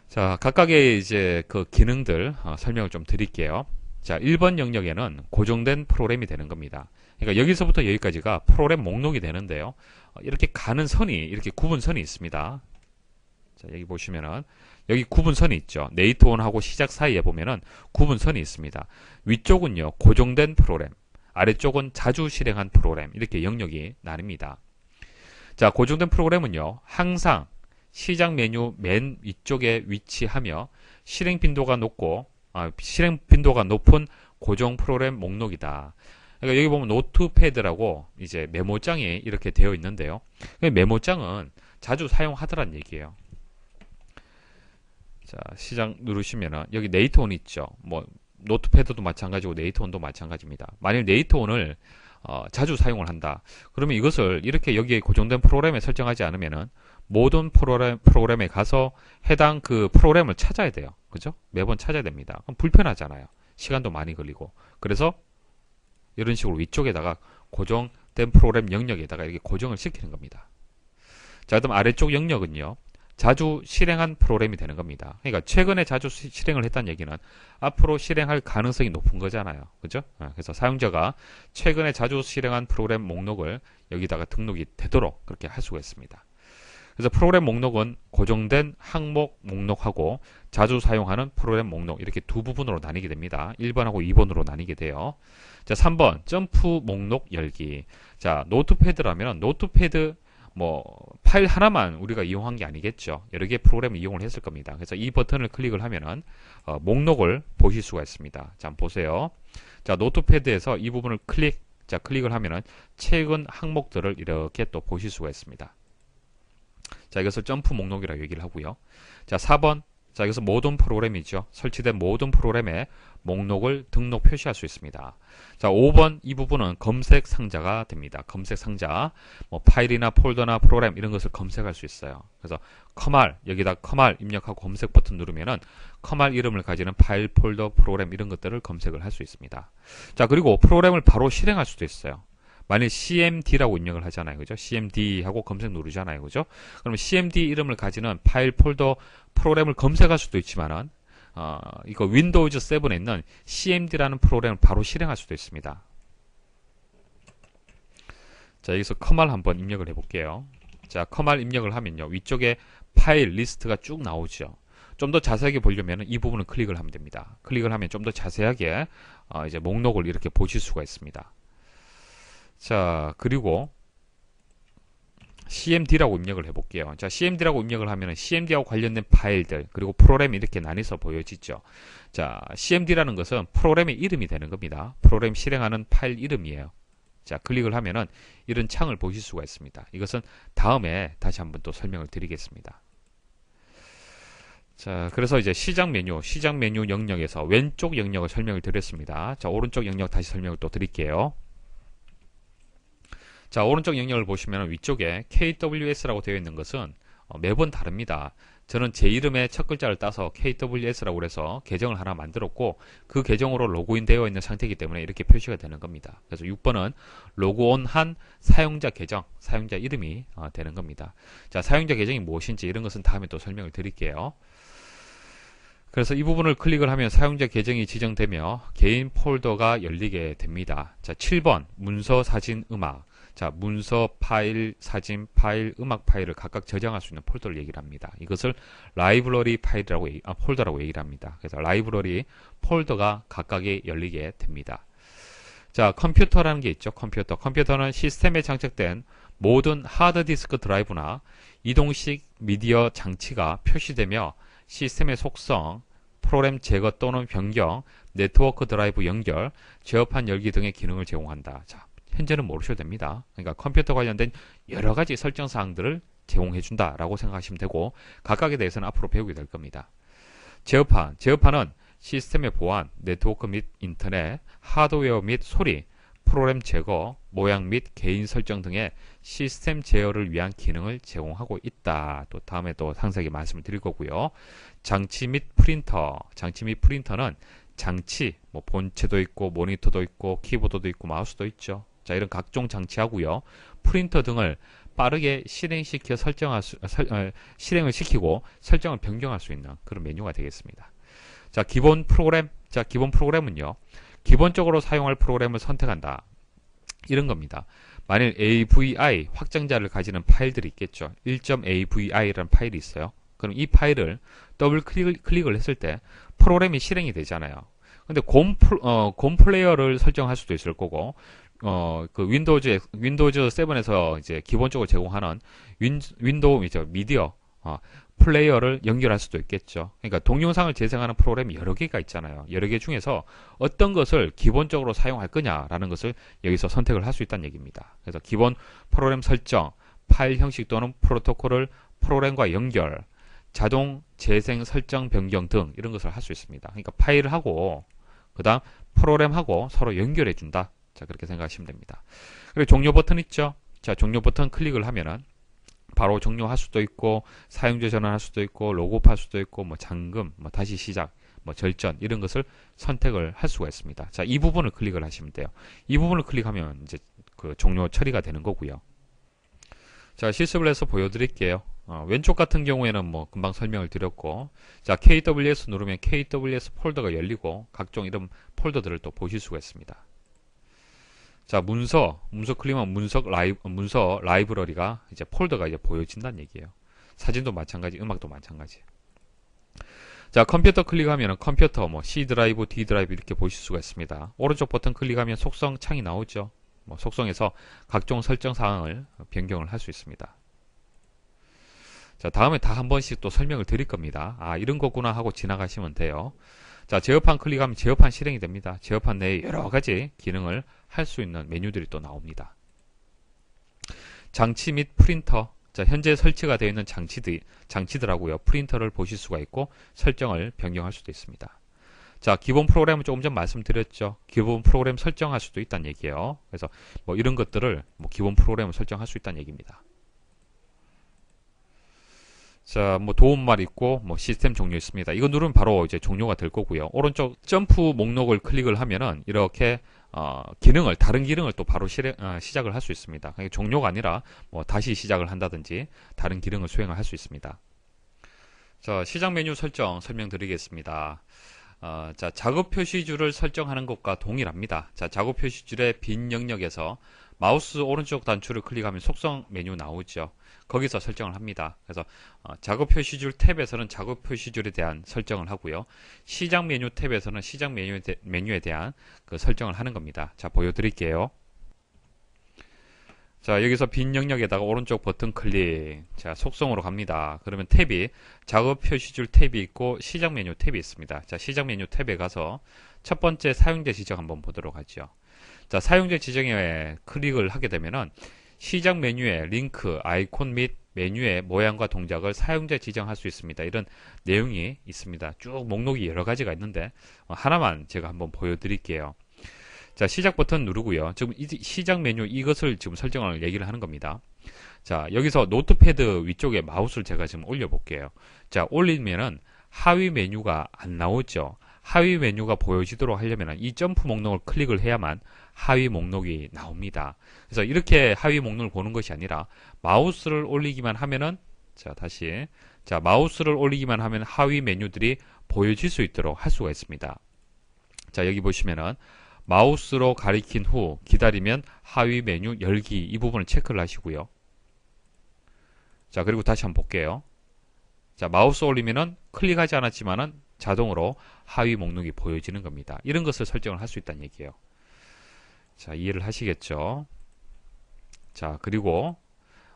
자, 각각의 이제 그 기능들 설명을 좀 드릴게요. 자, 1번 영역에는 고정된 프로그램이 되는 겁니다. 그러니까 여기서부터 여기까지가 프로그램 목록이 되는데요. 이렇게 가는 선이, 이렇게 구분선이 있습니다. 자, 여기 보시면은 여기 구분선이 있죠. 네이트온하고 시작 사이에 보면은 구분선이 있습니다. 위쪽은요, 고정된 프로그램, 아래쪽은 자주 실행한 프로그램, 이렇게 영역이 나뉩니다. 자, 고정된 프로그램은요, 항상 시작 메뉴 맨 위쪽에 위치하며 실행 빈도가 높은 고정 프로그램 목록이다. 그러니까 여기 보면 노트패드라고 이제 메모장이 이렇게 되어 있는데요. 메모장은 자주 사용하더란 얘기예요. 자, 시작 누르시면은 여기 네이트온 있죠. 뭐 노트패드도 마찬가지고 네이트온도 마찬가지입니다. 만일 네이트온을 자주 사용을 한다, 그러면 이것을 이렇게 여기에 고정된 프로그램에 설정하지 않으면은 모든 프로그램에 가서 해당 그 프로그램을 찾아야 돼요. 그죠? 매번 찾아야 됩니다. 그럼 불편하잖아요. 시간도 많이 걸리고. 그래서 이런 식으로 위쪽에다가 고정된 프로그램 영역에다가 이렇게 고정을 시키는 겁니다. 자, 그럼 아래쪽 영역은요, 자주 실행한 프로그램이 되는 겁니다. 그러니까 최근에 자주 실행을 했다는 얘기는 앞으로 실행할 가능성이 높은 거잖아요. 그죠? 그래서 사용자가 최근에 자주 실행한 프로그램 목록을 여기다가 등록이 되도록 그렇게 할 수가 있습니다. 그래서 프로그램 목록은 고정된 항목 목록하고 자주 사용하는 프로그램 목록, 이렇게 두 부분으로 나뉘게 됩니다. 1번하고 2번으로 나뉘게 돼요. 자, 3번 점프 목록 열기. 자, 노트패드라면 노트패드 뭐 파일 하나만 우리가 이용한 게 아니겠죠. 여러 개의 프로그램을 이용을 했을 겁니다. 그래서 이 버튼을 클릭을 하면은 목록을 보실 수가 있습니다. 자, 한번 보세요. 자, 노트패드에서 이 부분을 클릭을 하면은 최근 항목들을 이렇게 또 보실 수가 있습니다. 자, 이것을 점프 목록이라고 얘기를 하고요. 자, 4번. 자, 여기서 모든 프로그램이죠. 설치된 모든 프로그램의 목록을 등록 표시할 수 있습니다. 자, 5번 이 부분은 검색 상자가 됩니다. 검색 상자, 뭐 파일이나 폴더나 프로그램 이런 것을 검색할 수 있어요. 그래서 커말, 여기다 커말 입력하고 검색 버튼 누르면은 커말 이름을 가지는 파일, 폴더, 프로그램 이런 것들을 검색을 할 수 있습니다. 자, 그리고 프로그램을 바로 실행할 수도 있어요. 만일 cmd라고 입력을 하잖아요. 그죠? cmd 하고 검색 누르잖아요. 그죠? 그러면 cmd 이름을 가지는 파일, 폴더, 프로그램을 검색할 수도 있지만은 이거 윈도우즈 7에 있는 cmd라는 프로그램을 바로 실행할 수도 있습니다. 자, 여기서 커말 한번 입력을 해볼게요. 자, 커말 입력을 하면요. 위쪽에 파일 리스트가 쭉 나오죠. 좀 더 자세하게 보려면 이 부분을 클릭을 하면 됩니다. 클릭을 하면 좀 더 자세하게 이제 목록을 이렇게 보실 수가 있습니다. 자, 그리고 cmd라고 입력을 해볼게요. 자, cmd라고 입력을 하면 cmd하고 관련된 파일들 그리고 프로그램이 이렇게 나뉘어서 보여지죠. 자, cmd라는 것은 프로그램의 이름이 되는 겁니다. 프로그램 실행하는 파일 이름이에요. 자, 클릭을 하면은 이런 창을 보실 수가 있습니다. 이것은 다음에 다시 한번 또 설명을 드리겠습니다. 자, 그래서 이제 시작 메뉴 영역에서 왼쪽 영역을 설명을 드렸습니다. 자, 오른쪽 영역 다시 설명을 또 드릴게요. 자, 오른쪽 영역을 보시면 위쪽에 KWS라고 되어 있는 것은 매번 다릅니다. 저는 제 이름의 첫 글자를 따서 KWS라고 해서 계정을 하나 만들었고 그 계정으로 로그인 되어 있는 상태이기 때문에 이렇게 표시가 되는 겁니다. 그래서 6번은 로그온한 사용자 계정, 사용자 이름이 되는 겁니다. 자, 사용자 계정이 무엇인지 이런 것은 다음에 또 설명을 드릴게요. 그래서 이 부분을 클릭을 하면 사용자 계정이 지정되며 개인 폴더가 열리게 됩니다. 자, 7번 문서, 사진, 음악. 자, 문서 파일, 사진 파일, 음악 파일을 각각 저장할 수 있는 폴더를 얘기를 합니다. 이것을 라이브러리 파일이라고 폴더라고 얘기를 합니다. 그래서 라이브러리 폴더가 각각이 열리게 됩니다. 자, 컴퓨터라는 게 있죠. 컴퓨터는 시스템에 장착된 모든 하드디스크 드라이브나 이동식 미디어 장치가 표시되며 시스템의 속성, 프로그램 제거 또는 변경, 네트워크 드라이브 연결, 제어판 열기 등의 기능을 제공한다. 자, 현재는 모르셔도 됩니다. 그러니까 컴퓨터 관련된 여러 가지 설정 사항들을 제공해준다라고 생각하시면 되고 각각에 대해서는 앞으로 배우게 될 겁니다. 제어판은 시스템의 보안, 네트워크 및 인터넷, 하드웨어 및 소리, 프로그램 제거, 모양 및 개인 설정 등의 시스템 제어를 위한 기능을 제공하고 있다. 또 다음에 또 상세하게 말씀을 드릴 거고요. 장치 및 프린터는 장치, 뭐 본체도 있고 모니터도 있고 키보드도 있고 마우스도 있죠. 자, 이런 각종 장치하고요. 프린터 등을 빠르게 실행을 시키고 설정을 변경할 수 있는 그런 메뉴가 되겠습니다. 자, 기본 프로그램은요. 기본적으로 사용할 프로그램을 선택한다. 이런 겁니다. 만일 AVI 확장자를 가지는 파일들이 있겠죠. 1.AVI라는 파일이 있어요. 그럼 이 파일을 더블 클릭을 했을 때 프로그램이 실행이 되잖아요. 근데 곰 플레이어를 설정할 수도 있을 거고, 그 윈도우즈 7에서 이제 기본적으로 제공하는 윈도우 미디어 플레이어를 연결할 수도 있겠죠. 그러니까 동영상을 재생하는 프로그램이 여러 개가 있잖아요. 여러 개 중에서 어떤 것을 기본적으로 사용할 거냐라는 것을 여기서 선택을 할 수 있다는 얘기입니다. 그래서 기본 프로그램 설정, 파일 형식 또는 프로토콜을 프로그램과 연결, 자동 재생 설정 변경 등 이런 것을 할 수 있습니다. 그러니까 파일하고 그 다음 프로그램하고 서로 연결해 준다. 자, 그렇게 생각하시면 됩니다. 그리고 종료 버튼 있죠. 자, 종료 버튼 클릭을 하면은 바로 종료할 수도 있고 사용자 전환할 수도 있고 로그업 할 수도 있고 뭐 잠금, 뭐 다시 시작, 뭐 절전 이런 것을 선택을 할 수가 있습니다. 자, 이 부분을 클릭을 하시면 돼요. 이 부분을 클릭하면 이제 그 종료 처리가 되는 거고요. 자, 실습을 해서 보여드릴게요. 왼쪽 같은 경우에는 뭐 금방 설명을 드렸고, 자, KWS 누르면 KWS 폴더가 열리고 각종 이런 폴더들을 또 보실 수가 있습니다. 자, 문서 클릭하면 문서 라이브러리가 이제 폴더가 이제 보여진다는 얘기예요. 사진도 마찬가지, 음악도 마찬가지. 자, 컴퓨터 클릭하면 컴퓨터 뭐 C 드라이브, D 드라이브 이렇게 보실 수가 있습니다. 오른쪽 버튼 클릭하면 속성 창이 나오죠. 뭐 속성에서 각종 설정 사항을 변경을 할 수 있습니다. 자, 다음에 다 한 번씩 또 설명을 드릴 겁니다. 아, 이런 거구나 하고 지나가시면 돼요. 자, 제어판 클릭하면 제어판 실행이 됩니다. 제어판 내에 여러 가지 기능을 할 수 있는 메뉴들이 또 나옵니다. 장치 및 프린터. 자, 현재 설치가 되어 있는 장치들하고요. 프린터를 보실 수가 있고 설정을 변경할 수도 있습니다. 자, 기본 프로그램은 조금 전 말씀드렸죠. 기본 프로그램 설정할 수도 있다는 얘기예요. 그래서 뭐 이런 것들을 뭐 기본 프로그램을 설정할 수 있다는 얘기입니다. 자, 뭐 도움말 있고 뭐 시스템 종료 있습니다. 이거 누르면 바로 이제 종료가 될 거고요. 오른쪽 점프 목록을 클릭을 하면은 이렇게 다른 기능을 또 바로 시작을 할 수 있습니다. 그러니까 종료가 아니라 뭐 다시 시작을 한다든지 다른 기능을 수행을 할 수 있습니다. 자, 시작 메뉴 설정 설명드리겠습니다. 자, 작업 표시줄을 설정하는 것과 동일합니다. 자, 작업 표시줄의 빈 영역에서 마우스 오른쪽 단추를 클릭하면 속성 메뉴 나오죠. 거기서 설정을 합니다. 그래서 작업 표시줄 탭에서는 작업 표시줄에 대한 설정을 하고요. 시작 메뉴 탭에서는 시작 메뉴에 대한 그 설정을 하는 겁니다. 자, 보여드릴게요. 자, 여기서 빈 영역에다가 오른쪽 버튼 클릭. 자, 속성으로 갑니다. 그러면 탭이 작업 표시줄 탭이 있고 시작 메뉴 탭이 있습니다. 자, 시작 메뉴 탭에 가서 첫 번째 사용자 지정 한번 보도록 하죠. 자, 사용자 지정에 클릭을 하게 되면은 시작 메뉴에 링크, 아이콘 및 메뉴의 모양과 동작을 사용자 지정할 수 있습니다. 이런 내용이 있습니다. 쭉 목록이 여러 가지가 있는데 하나만 제가 한번 보여드릴게요. 자, 시작 버튼 누르고요. 지금 시작 메뉴 이것을 지금 설정을 얘기를 하는 겁니다. 자, 여기서 노트패드 위쪽에 마우스를 제가 지금 올려볼게요. 자, 올리면은 하위 메뉴가 안 나오죠. 하위 메뉴가 보여지도록 하려면 이 점프 목록을 클릭을 해야만 하위 목록이 나옵니다. 그래서 이렇게 하위 목록을 보는 것이 아니라 마우스를 올리기만 하면은 마우스를 올리기만 하면 하위 메뉴들이 보여질 수 있도록 할 수가 있습니다. 자, 여기 보시면은 마우스로 가리킨 후 기다리면 하위 메뉴 열기 이 부분을 체크를 하시고요. 자, 그리고 다시 한번 볼게요. 자, 마우스 올리면은 클릭하지 않았지만은 자동으로 하위 목록이 보여지는 겁니다. 이런 것을 설정을 할 수 있다는 얘기예요. 자, 이해를 하시겠죠? 자, 그리고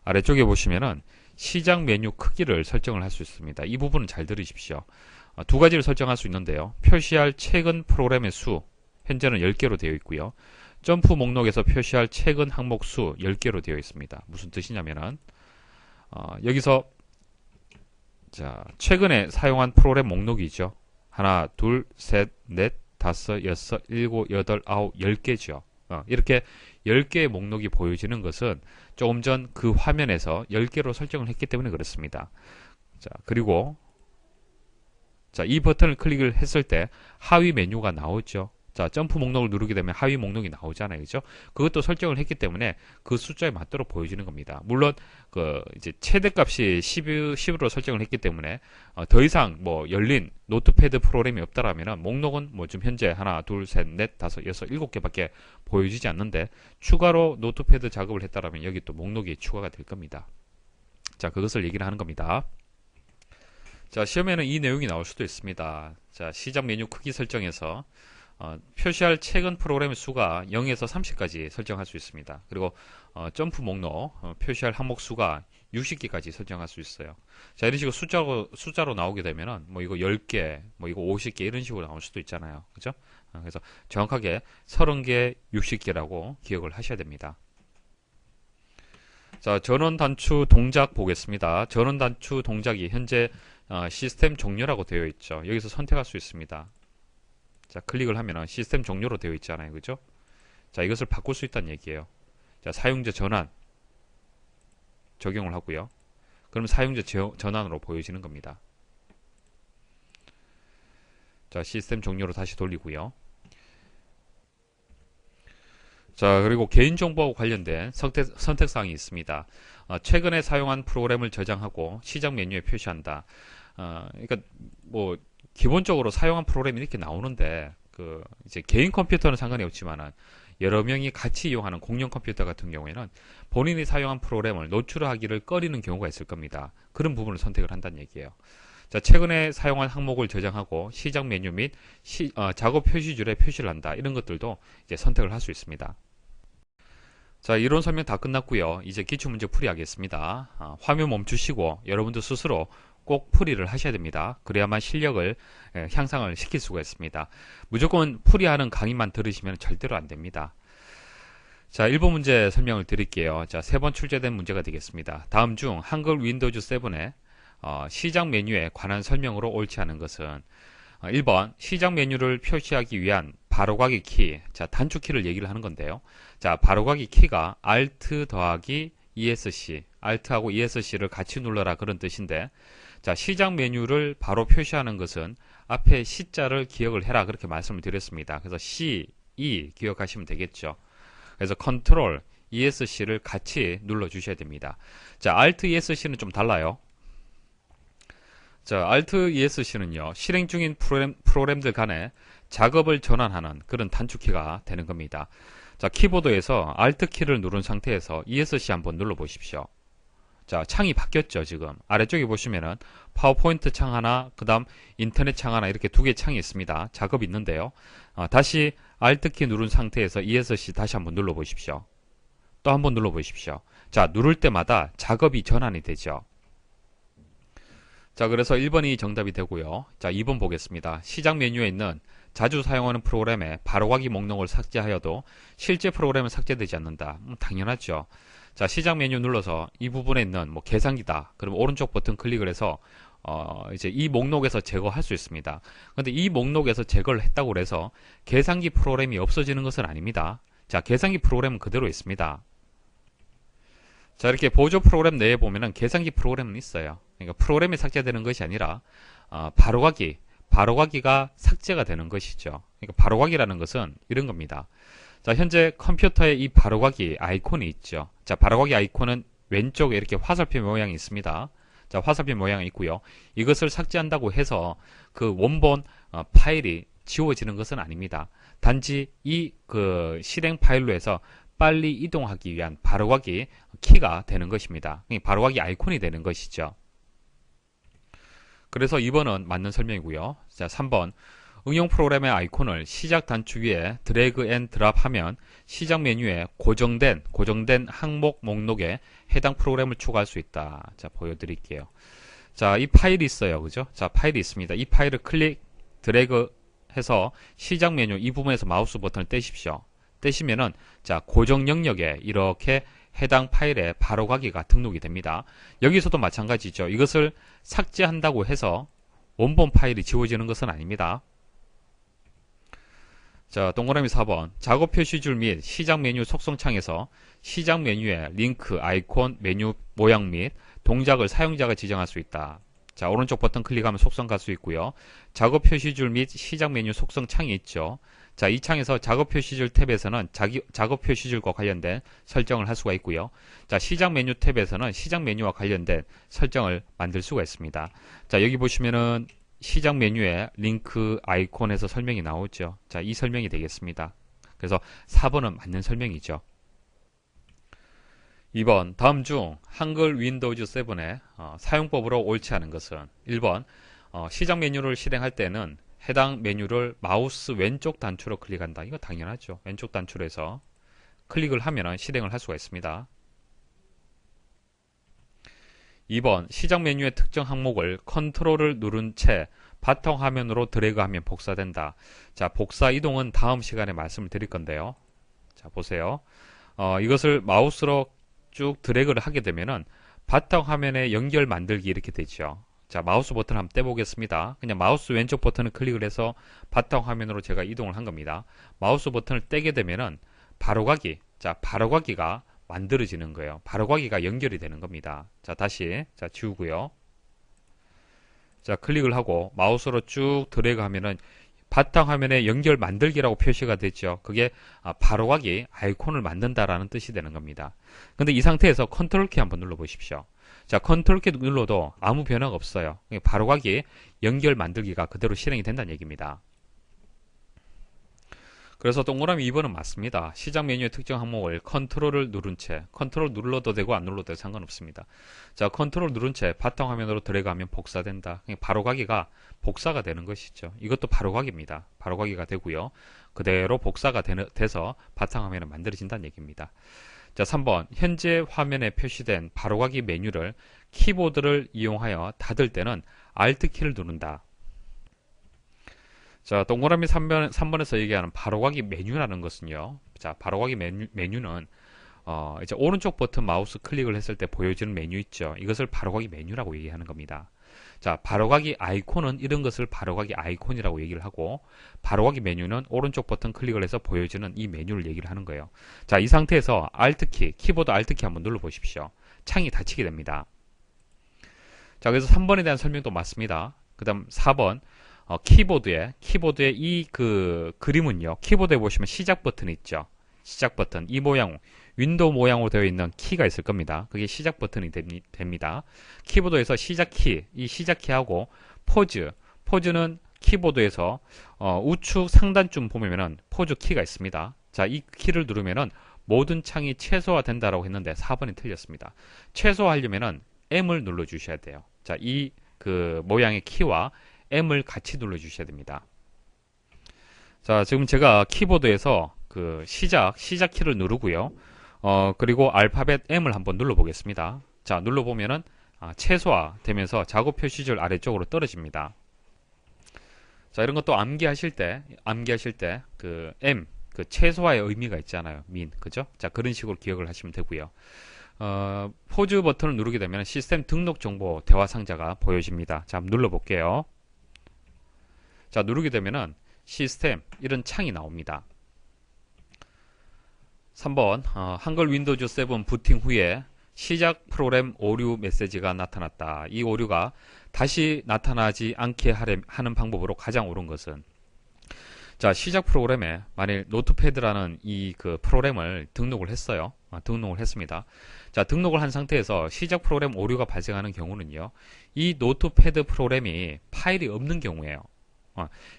아래쪽에 보시면은 시작 메뉴 크기를 설정을 할 수 있습니다. 이 부분은 잘 들으십시오. 두 가지를 설정할 수 있는데요. 표시할 최근 프로그램의 수, 현재는 10개로 되어 있고요. 점프 목록에서 표시할 최근 항목 수 10개로 되어 있습니다. 무슨 뜻이냐면은 여기서 자, 최근에 사용한 프로그램 목록이죠. 하나, 둘, 셋, 넷, 다섯, 여섯, 일곱, 여덟, 아홉, 10개죠. 이렇게 10개의 목록이 보여지는 것은 조금 전 그 화면에서 10개로 설정을 했기 때문에 그렇습니다. 자, 그리고 자, 이 버튼을 클릭을 했을 때 하위 메뉴가 나오죠. 자, 점프 목록을 누르게 되면 하위 목록이 나오잖아요. 그죠? 그것도 설정을 했기 때문에 그 숫자에 맞도록 보여지는 겁니다. 물론, 이제 최대값이 10으로 설정을 했기 때문에, 더 이상 뭐 열린 노트패드 프로그램이 없다라면 목록은 뭐 좀 현재 하나, 둘, 셋, 넷, 다섯, 여섯, 7개밖에 보여지지 않는데, 추가로 노트패드 작업을 했다라면 여기 또 목록이 추가가 될 겁니다. 자, 그것을 얘기를 하는 겁니다. 자, 시험에는 이 내용이 나올 수도 있습니다. 자, 시작 메뉴 크기 설정에서 표시할 최근 프로그램의 수가 0에서 30까지 설정할 수 있습니다. 그리고 점프 목록 표시할 항목 수가 60개까지 설정할 수 있어요. 자, 이런 식으로 숫자로 나오게 되면은 뭐 이거 10개, 뭐 이거 50개 이런 식으로 나올 수도 있잖아요. 그죠? 그래서 정확하게 30개, 60개라고 기억을 하셔야 됩니다. 자, 전원 단추 동작 보겠습니다. 전원 단추 동작이 현재 시스템 종료라고 되어 있죠. 여기서 선택할 수 있습니다. 자, 클릭을 하면 시스템 종료로 되어 있잖아요. 그죠? 자, 이것을 바꿀 수 있다는 얘기예요. 자, 사용자 전환 적용을 하고요. 그럼 사용자 전환으로 보여지는 겁니다. 자, 시스템 종료로 다시 돌리고요. 자, 그리고 개인정보하고 관련된 선택사항이 있습니다. 최근에 사용한 프로그램을 저장하고 시작 메뉴에 표시한다. 그러니까 뭐 기본적으로 사용한 프로그램이 이렇게 나오는데 이제 개인 컴퓨터는 상관이 없지만은 여러 명이 같이 이용하는 공용 컴퓨터 같은 경우에는 본인이 사용한 프로그램을 노출하기를 꺼리는 경우가 있을 겁니다. 그런 부분을 선택을 한다는 얘기예요. 자, 최근에 사용한 항목을 저장하고 시작 메뉴 및 작업 표시줄에 표시를 한다. 이런 것들도 이제 선택을 할 수 있습니다. 자, 이론 설명 다 끝났고요. 이제 기출문제 풀이하겠습니다. 화면 멈추시고 여러분도 스스로 꼭 풀이를 하셔야 됩니다. 그래야만 실력을 향상을 시킬 수가 있습니다. 무조건 풀이하는 강의만 들으시면 절대로 안 됩니다. 자, 1번 문제 설명을 드릴게요. 자, 3번 출제된 문제가 되겠습니다. 다음 중 한글 윈도우즈 7의 시작 메뉴에 관한 설명으로 옳지 않은 것은 1번 시작 메뉴를 표시하기 위한 바로가기 키, 자, 단축키를 얘기를 하는 건데요. 자, 바로가기 키가 Alt 더하기 ESC, Alt하고 ESC를 같이 눌러라 그런 뜻인데, 자, 시작 메뉴를 바로 표시하는 것은 앞에 C자를 기억을 해라 그렇게 말씀을 드렸습니다. 그래서 C, E 기억하시면 되겠죠. 그래서 Ctrl, ESC를 같이 눌러 주셔야 됩니다. 자, Alt, ESC는 좀 달라요. 자, Alt ESC는요, 실행 중인 프로그램들 간에 작업을 전환하는 그런 단축키가 되는 겁니다. 자, 키보드에서 Alt 키를 누른 상태에서 ESC 한번 눌러 보십시오. 자, 창이 바뀌었죠, 지금. 아래쪽에 보시면은 파워포인트 창 하나, 그 다음 인터넷 창 하나, 이렇게 두 개의 창이 있습니다. 작업이 있는데요. 다시 Alt 키 누른 상태에서 ESC 다시 한번 눌러 보십시오. 또 한번 눌러 보십시오. 자, 누를 때마다 작업이 전환이 되죠. 자, 그래서 1번이 정답이 되고요. 자, 2번 보겠습니다. 시작 메뉴에 있는 자주 사용하는 프로그램의 바로가기 목록을 삭제하여도 실제 프로그램은 삭제되지 않는다. 당연하죠. 자, 시작 메뉴 눌러서 이 부분에 있는 뭐 계산기다. 그럼 오른쪽 버튼 클릭을 해서 이제 이 목록에서 제거할 수 있습니다. 그런데 이 목록에서 제거를 했다고 해서 계산기 프로그램이 없어지는 것은 아닙니다. 자, 계산기 프로그램은 그대로 있습니다. 자, 이렇게 보조 프로그램 내에 보면은 계산기 프로그램은 있어요. 그러니까 프로그램이 삭제되는 것이 아니라 바로가기가 삭제가 되는 것이죠. 그러니까 바로가기라는 것은 이런 겁니다. 자, 현재 컴퓨터에 이 바로가기 아이콘이 있죠. 자, 바로가기 아이콘은 왼쪽에 이렇게 화살표 모양이 있습니다. 자, 화살표 모양이 있고요. 이것을 삭제한다고 해서 그 원본 파일이 지워지는 것은 아닙니다. 단지 이 그 실행 파일로 해서 빨리 이동하기 위한 바로가기 키가 되는 것입니다. 바로가기 아이콘이 되는 것이죠. 그래서 2번은 맞는 설명이고요. 자, 3번 응용 프로그램의 아이콘을 시작 단추 위에 드래그 앤 드랍 하면 시작 메뉴에 고정된 항목 목록에 해당 프로그램을 추가할 수 있다. 자, 보여드릴게요. 자, 이 파일이 있어요. 그죠? 자, 파일이 있습니다. 이 파일을 드래그 해서 시작 메뉴 이 부분에서 마우스 버튼을 떼십시오. 떼시면은 자, 고정 영역에 이렇게 해당 파일에 바로가기가 등록이 됩니다. 여기서도 마찬가지죠. 이것을 삭제한다고 해서 원본 파일이 지워지는 것은 아닙니다. 자, 동그라미 4번 작업 표시줄 및 시작 메뉴 속성창에서 시작 메뉴에 링크, 아이콘, 메뉴 모양 및 동작을 사용자가 지정할 수 있다. 자, 오른쪽 버튼 클릭하면 속성 갈 수 있고요. 작업 표시줄 및 시작 메뉴 속성 창이 있죠. 자, 이 창에서 작업 표시줄 탭에서는 작업 표시줄과 관련된 설정을 할 수가 있고요. 자, 시작 메뉴 탭에서는 시작 메뉴와 관련된 설정을 만들 수가 있습니다. 자, 여기 보시면은 시작 메뉴에 링크, 아이콘에서 설명이 나오죠. 자, 이 설명이 되겠습니다. 그래서 4번은 맞는 설명이죠. 2번 다음 중 한글 윈도우즈 7의 사용법으로 옳지 않은 것은 1번 시작 메뉴를 실행할 때는 해당 메뉴를 마우스 왼쪽 단추로 클릭한다. 이거 당연하죠. 왼쪽 단추로 해서 클릭을 하면 실행을 할 수가 있습니다. 2번 시작 메뉴의 특정 항목을 컨트롤을 누른 채 바탕 화면으로 드래그하면 복사된다. 자, 복사 이동은 다음 시간에 말씀을 드릴 건데요. 자, 보세요. 이것을 마우스로 쭉 드래그를 하게 되면은 바탕 화면에 연결 만들기 이렇게 되죠. 자, 마우스 버튼 한번 떼보겠습니다. 그냥 마우스 왼쪽 버튼을 클릭을 해서 바탕 화면으로 제가 이동을 한 겁니다. 마우스 버튼을 떼게 되면은 바로가기, 자, 바로가기가 만들어지는 거예요. 바로가기가 연결이 되는 겁니다. 자, 다시, 자, 지우고요. 자, 클릭을 하고 마우스로 쭉 드래그 하면은 바탕 화면에 연결 만들기라고 표시가 됐죠. 그게 바로가기 아이콘을 만든다라는 뜻이 되는 겁니다. 근데 이 상태에서 컨트롤 키 한번 눌러 보십시오. 자, 컨트롤 키 눌러도 아무 변화가 없어요. 바로가기 연결 만들기가 그대로 실행이 된다는 얘기입니다. 그래서 동그라미 2번은 맞습니다. 시작 메뉴의 특정 항목을 컨트롤을 누른 채, 컨트롤 눌러도 되고 안 눌러도 상관없습니다. 자, 컨트롤 누른 채 바탕 화면으로 들어가면 복사된다. 바로가기가 복사가 되는 것이죠. 이것도 바로가기입니다. 바로가기가 되고요. 그대로 복사가 돼서 바탕 화면은 만들어진다는 얘기입니다. 자, 3번. 현재 화면에 표시된 바로가기 메뉴를 키보드를 이용하여 닫을 때는 Alt키를 누른다. 자, 동그라미 3번에서 얘기하는 바로가기 메뉴라는 것은요. 자, 바로가기 메뉴는 이제 오른쪽 버튼 마우스 클릭을 했을 때 보여지는 메뉴 있죠. 이것을 바로가기 메뉴라고 얘기하는 겁니다. 자, 바로가기 아이콘은 이런 것을 바로가기 아이콘이라고 얘기를 하고, 바로가기 메뉴는 오른쪽 버튼 클릭을 해서 보여지는 이 메뉴를 얘기를 하는 거예요. 자, 이 상태에서 Alt키, 키보드 Alt키 한번 눌러 보십시오. 창이 닫히게 됩니다. 자, 그래서 3번에 대한 설명도 맞습니다. 그 다음 4번, 키보드에 이 그림은요, 키보드에 보시면 시작 버튼이 있죠. 시작 버튼, 이 모양, 윈도우 모양으로 되어 있는 키가 있을 겁니다. 그게 시작 버튼이 됩니다. 키보드에서 시작키, 이 시작키하고 포즈는 키보드에서 우측 상단쯤 보면은 포즈 키가 있습니다. 자, 이 키를 누르면은 모든 창이 최소화 된다라고 했는데 4번이 틀렸습니다. 최소화하려면은 M을 눌러 주셔야 돼요. 자, 이 모양의 키와 M을 같이 눌러 주셔야 됩니다. 자, 지금 제가 키보드에서 시작 키를 누르고요. 그리고 알파벳 M을 한번 눌러 보겠습니다. 자, 눌러 보면은 최소화 되면서 작업 표시줄 아래쪽으로 떨어집니다. 자, 이런 것도 암기하실 때 M, 최소화의 의미가 있잖아요. 그죠? 자, 그런 식으로 기억을 하시면 되고요. 포즈 버튼을 누르게 되면 시스템 등록 정보 대화 상자가 보여집니다. 자, 한번 눌러 볼게요. 자, 누르게 되면은 시스템 이런 창이 나옵니다. 3번 한글 윈도우즈 7 부팅 후에 시작 프로그램 오류 메시지가 나타났다. 이 오류가 다시 나타나지 않게 하는 방법으로 가장 옳은 것은, 자, 시작 프로그램에 만일 노트패드라는 이 프로그램을 등록을 했어요. 등록을 했습니다. 자, 등록을 한 상태에서 시작 프로그램 오류가 발생하는 경우는요, 이 노트패드 프로그램이 파일이 없는 경우예요.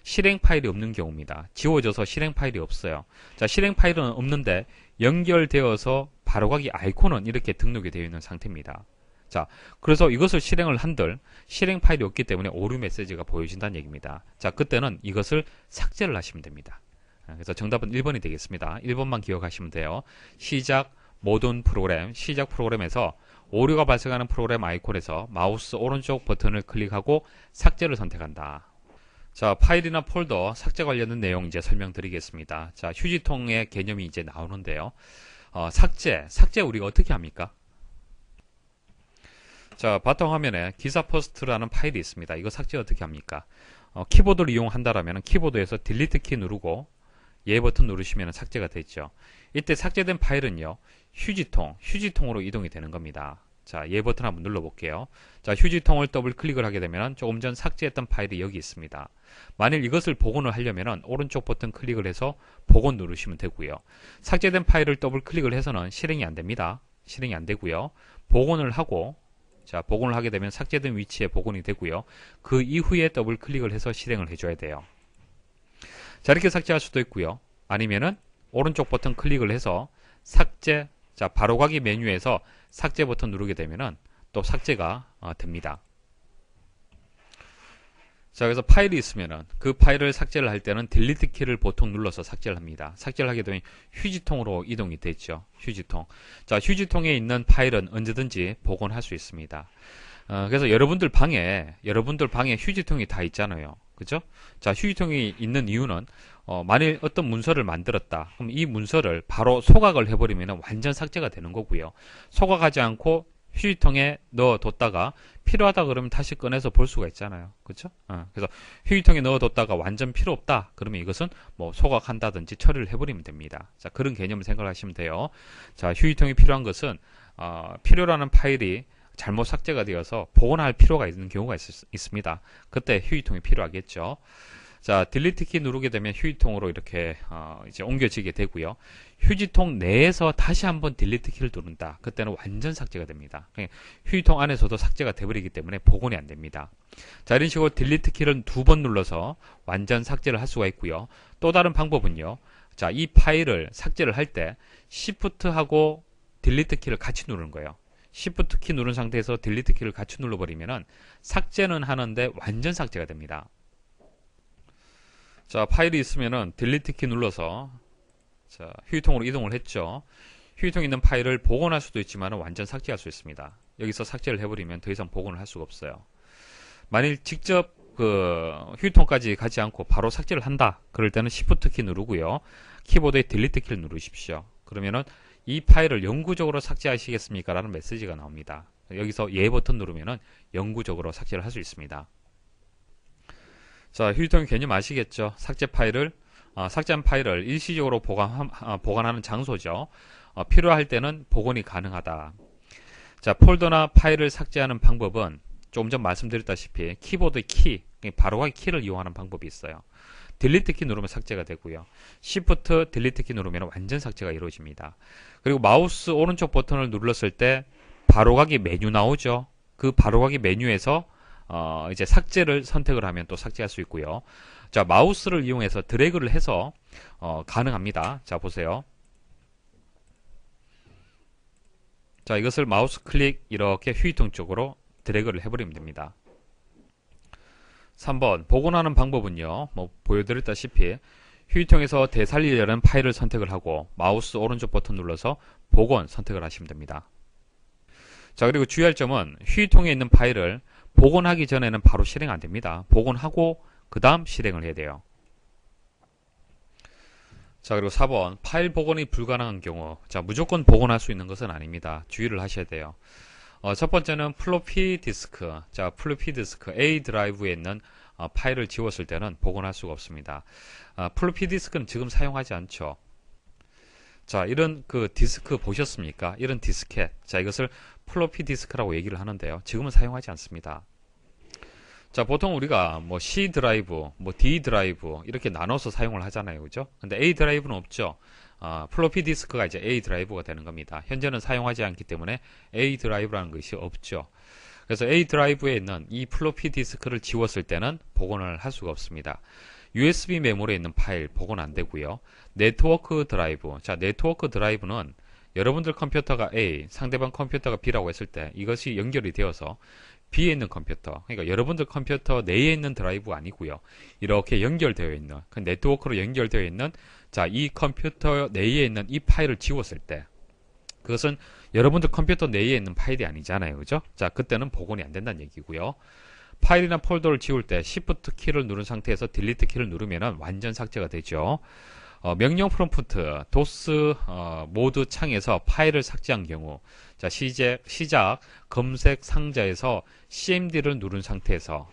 실행 파일이 없는 경우입니다. 지워져서 실행 파일이 없어요. 자, 실행 파일은 없는데 연결되어서 바로가기 아이콘은 이렇게 등록이 되어 있는 상태입니다. 자, 그래서 이것을 실행을 한들 실행 파일이 없기 때문에 오류 메시지가 보여진다는 얘기입니다. 자, 그때는 이것을 삭제를 하시면 됩니다. 그래서 정답은 1번이 되겠습니다. 1번만 기억하시면 돼요. 시작 모든 프로그램, 시작 프로그램에서 오류가 발생하는 프로그램 아이콘에서 마우스 오른쪽 버튼을 클릭하고 삭제를 선택한다. 자, 파일이나 폴더 삭제 관련된 내용 이제 설명드리겠습니다. 자, 휴지통의 개념이 이제 나오는데요. 삭제 우리가 어떻게 합니까? 자, 바탕화면에 기사 퍼스트라는 파일이 있습니다. 이거 삭제 어떻게 합니까? 키보드를 이용한다라면 키보드에서 딜리트 키 누르고 예 버튼 누르시면 삭제가 되죠. 이때 삭제된 파일은요, 휴지통으로 이동이 되는 겁니다. 자, 예 버튼 한번 눌러 볼게요. 자, 휴지통을 더블 클릭을 하게 되면 조금 전 삭제했던 파일이 여기 있습니다. 만일 이것을 복원을 하려면 오른쪽 버튼 클릭을 해서 복원 누르시면 되고요. 삭제된 파일을 더블 클릭을 해서는 실행이 안 됩니다. 실행이 안 되고요. 복원을 하고, 자, 복원을 하게 되면 삭제된 위치에 복원이 되고요. 그 이후에 더블 클릭을 해서 실행을 해줘야 돼요. 자, 이렇게 삭제할 수도 있고요. 아니면은 오른쪽 버튼 클릭을 해서 삭제, 자, 바로가기 메뉴에서 삭제 버튼 누르게 되면은 또 삭제가 됩니다. 자, 그래서 파일이 있으면은 그 파일을 삭제를 할 때는 딜리트 키를 보통 눌러서 삭제를 합니다. 삭제를 하게 되면 휴지통으로 이동이 되죠. 휴지통. 자, 휴지통에 있는 파일은 언제든지 복원할 수 있습니다. 그래서 여러분들 방에 휴지통이 다 있잖아요. 그죠? 자, 휴지통이 있는 이유는 만일 어떤 문서를 만들었다. 그럼 이 문서를 바로 소각을 해버리면 완전 삭제가 되는 거고요. 소각하지 않고 휴지통에 넣어뒀다가 필요하다 그러면 다시 꺼내서 볼 수가 있잖아요. 그렇죠? 그래서 휴지통에 넣어뒀다가 완전 필요 없다 그러면 이것은 뭐 소각한다든지 처리를 해버리면 됩니다. 자, 그런 개념을 생각하시면 돼요. 자, 휴지통이 필요한 것은 필요라는 파일이 잘못 삭제가 되어서 복원할 필요가 있는 경우가 있습니다. 그때 휴지통이 필요하겠죠. 자, 딜리트 키 누르게 되면 휴지통으로 이렇게 이제 옮겨지게 되고요. 휴지통 내에서 다시 한번 딜리트 키를 누른다. 그때는 완전 삭제가 됩니다. 휴지통 안에서도 삭제가 돼버리기 때문에 복원이 안 됩니다. 자, 이런 식으로 딜리트 키를 2번 눌러서 완전 삭제를 할 수가 있고요. 또 다른 방법은요. 자, 이 파일을 삭제를 할 때 Shift하고 딜리트 키를 같이 누르는 거예요. Shift 키 누른 상태에서 딜리트 키를 같이 눌러버리면은 삭제는 하는데 완전 삭제가 됩니다. 자, 파일이 있으면은 딜리트 키 눌러서 자, 휴지통으로 이동을 했죠. 휴지통에 있는 파일을 복원할 수도 있지만 완전 삭제할 수 있습니다. 여기서 삭제를 해버리면 더 이상 복원을 할 수가 없어요. 만일 직접 휴지통까지 가지 않고 바로 삭제를 한다. 그럴 때는 Shift 키 누르고요. 키보드의 딜리트 키를 누르십시오. 그러면은 이 파일을 영구적으로 삭제하시겠습니까? 라는 메시지가 나옵니다. 여기서 예 버튼 누르면은 영구적으로 삭제를 할 수 있습니다. 자, 휴지통 개념 아시겠죠? 삭제한 파일을 일시적으로 보관하는 장소죠. 필요할 때는 복원이 가능하다. 자, 폴더나 파일을 삭제하는 방법은 조금 전 말씀드렸다시피 키보드의 키, 바로가기 키를 이용하는 방법이 있어요. 딜리트 키 누르면 삭제가 되고요. Shift 딜리트 키 누르면 완전 삭제가 이루어집니다. 그리고 마우스 오른쪽 버튼을 눌렀을 때 바로가기 메뉴 나오죠. 그 바로가기 메뉴에서 이제 삭제를 선택을 하면 또 삭제할 수 있고요. 자, 마우스를 이용해서 드래그를 해서 가능합니다. 자, 보세요. 자, 이것을 마우스 클릭 이렇게 휴지통 쪽으로 드래그를 해버리면 됩니다. 3번 복원하는 방법은요. 보여드렸다시피 휴지통에서 되살리려는 파일을 선택을 하고 마우스 오른쪽 버튼 눌러서 복원 선택을 하시면 됩니다. 자, 그리고 주의할 점은 휴지통에 있는 파일을 복원하기 전에는 바로 실행 안 됩니다. 복원하고 그 다음 실행을 해야 돼요. 자, 그리고 4번 파일 복원이 불가능한 경우, 자, 무조건 복원할 수 있는 것은 아닙니다. 주의를 하셔야 돼요. 첫 번째는 플로피 디스크. 자, 플로피 디스크 A 드라이브에 있는 파일을 지웠을 때는 복원할 수가 없습니다. 플로피 디스크는 지금 사용하지 않죠. 자, 이런 디스크 보셨습니까? 이런 디스켓. 자, 이것을 플로피 디스크라고 얘기를 하는데요. 지금은 사용하지 않습니다. 자, 보통 우리가 C 드라이브, D 드라이브 이렇게 나눠서 사용을 하잖아요. 그죠? 근데 A 드라이브는 없죠. 플로피 디스크가 이제 A 드라이브가 되는 겁니다. 현재는 사용하지 않기 때문에 A 드라이브라는 것이 없죠. 그래서 A 드라이브에 있는 이 플로피 디스크를 지웠을 때는 복원을 할 수가 없습니다. USB 메모리에 있는 파일 복원 안 되고요. 네트워크 드라이브. 자, 네트워크 드라이브는 여러분들 컴퓨터가 A, 상대방 컴퓨터가 B라고 했을 때 이것이 연결이 되어서 B에 있는 컴퓨터, 그러니까 여러분들 컴퓨터 내에 있는 드라이브 아니고요. 이렇게 연결되어 있는, 그 네트워크로 연결되어 있는, 자, 이 컴퓨터 내에 있는 이 파일을 지웠을 때, 그것은 여러분들 컴퓨터 내에 있는 파일이 아니잖아요. 그죠? 자, 그때는 복원이 안 된다는 얘기고요. 파일이나 폴더를 지울 때 Shift 키를 누른 상태에서 딜리트 키를 누르면 완전 삭제가 되죠. 명령 프롬프트, 도스 모드 창에서 파일을 삭제한 경우, 자, 시작 검색 상자에서 CMD를 누른 상태에서,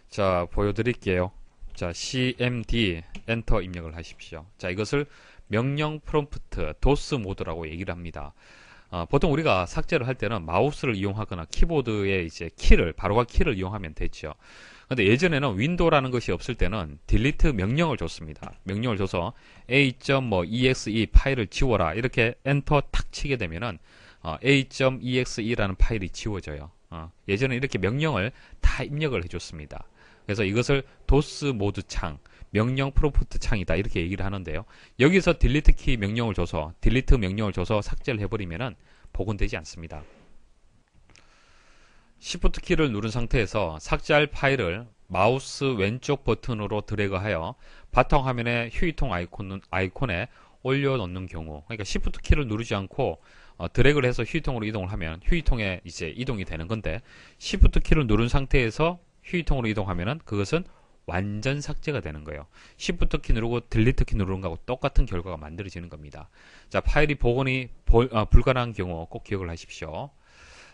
자, 보여드릴게요. 자, CMD 엔터 입력을 하십시오. 자, 이것을 명령 프롬프트, 도스 모드라고 얘기를 합니다. 보통 우리가 삭제를 할 때는 마우스를 이용하거나 키보드의 이제 바로가기 키를 이용하면 되죠. 근데 예전에는 윈도우라는 것이 없을 때는 딜리트 명령을 줬습니다. 명령을 줘서 a.exe 파일을 지워라 이렇게 엔터 탁 치게 되면은 a.exe라는 파일이 지워져요. 예전에 이렇게 명령을 다 입력을 해줬습니다. 그래서 이것을 도스 모드 창, 명령 프롬프트 창이다 이렇게 얘기를 하는데요. 여기서 딜리트 명령을 줘서 삭제를 해버리면은 복원되지 않습니다. Shift 키를 누른 상태에서 삭제할 파일을 마우스 왼쪽 버튼으로 드래그하여 바탕화면의 휴지통 아이콘에 올려놓는 경우, 그러니까 Shift 키를 누르지 않고 드래그를 해서 휴지통으로 이동을 하면 휴지통에 이제 이동이 되는 건데, Shift 키를 누른 상태에서 휴지통으로 이동하면은 그것은 완전 삭제가 되는 거예요. Shift 키 누르고 딜리트 키 누르는 거하고 똑같은 결과가 만들어지는 겁니다. 자, 파일이 복원이 불가능한 경우 꼭 기억을 하십시오.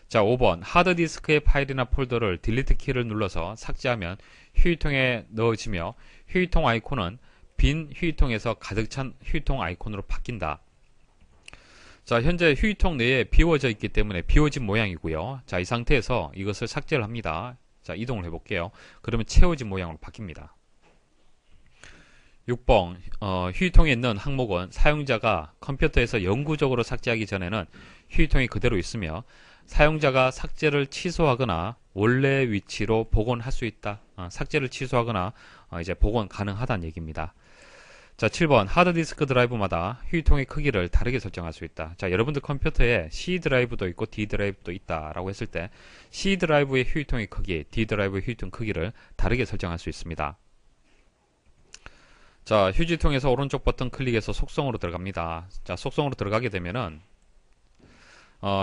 자, 5번 하드디스크의 파일이나 폴더를 딜리트 키를 눌러서 삭제하면 휴지통에 넣어지며 휴지통 아이콘은 빈 휴지통에서 가득 찬 휴지통 아이콘으로 바뀐다. 자, 현재 휴지통 내에 비워져 있기 때문에 비워진 모양이고요. 자, 이 상태에서 이것을 삭제를 합니다. 자, 이동을 해볼게요. 그러면 채워진 모양으로 바뀝니다. 6번 휴지통에 있는 항목은 사용자가 컴퓨터에서 영구적으로 삭제하기 전에는 휴지통이 그대로 있으며 사용자가 삭제를 취소하거나 원래 위치로 복원할 수 있다. 삭제를 취소하거나 이제 복원 가능하다는 얘기입니다. 자, 7번 하드디스크 드라이브마다 휴지통의 크기를 다르게 설정할 수 있다. 자, 여러분들 컴퓨터에 C 드라이브도 있고 D 드라이브도 있다라고 했을 때 C 드라이브의 휴지통의 크기, D 드라이브의 휴지통 크기를 다르게 설정할 수 있습니다. 자, 휴지통에서 오른쪽 버튼 클릭해서 속성으로 들어갑니다. 자, 속성으로 들어가게 되면은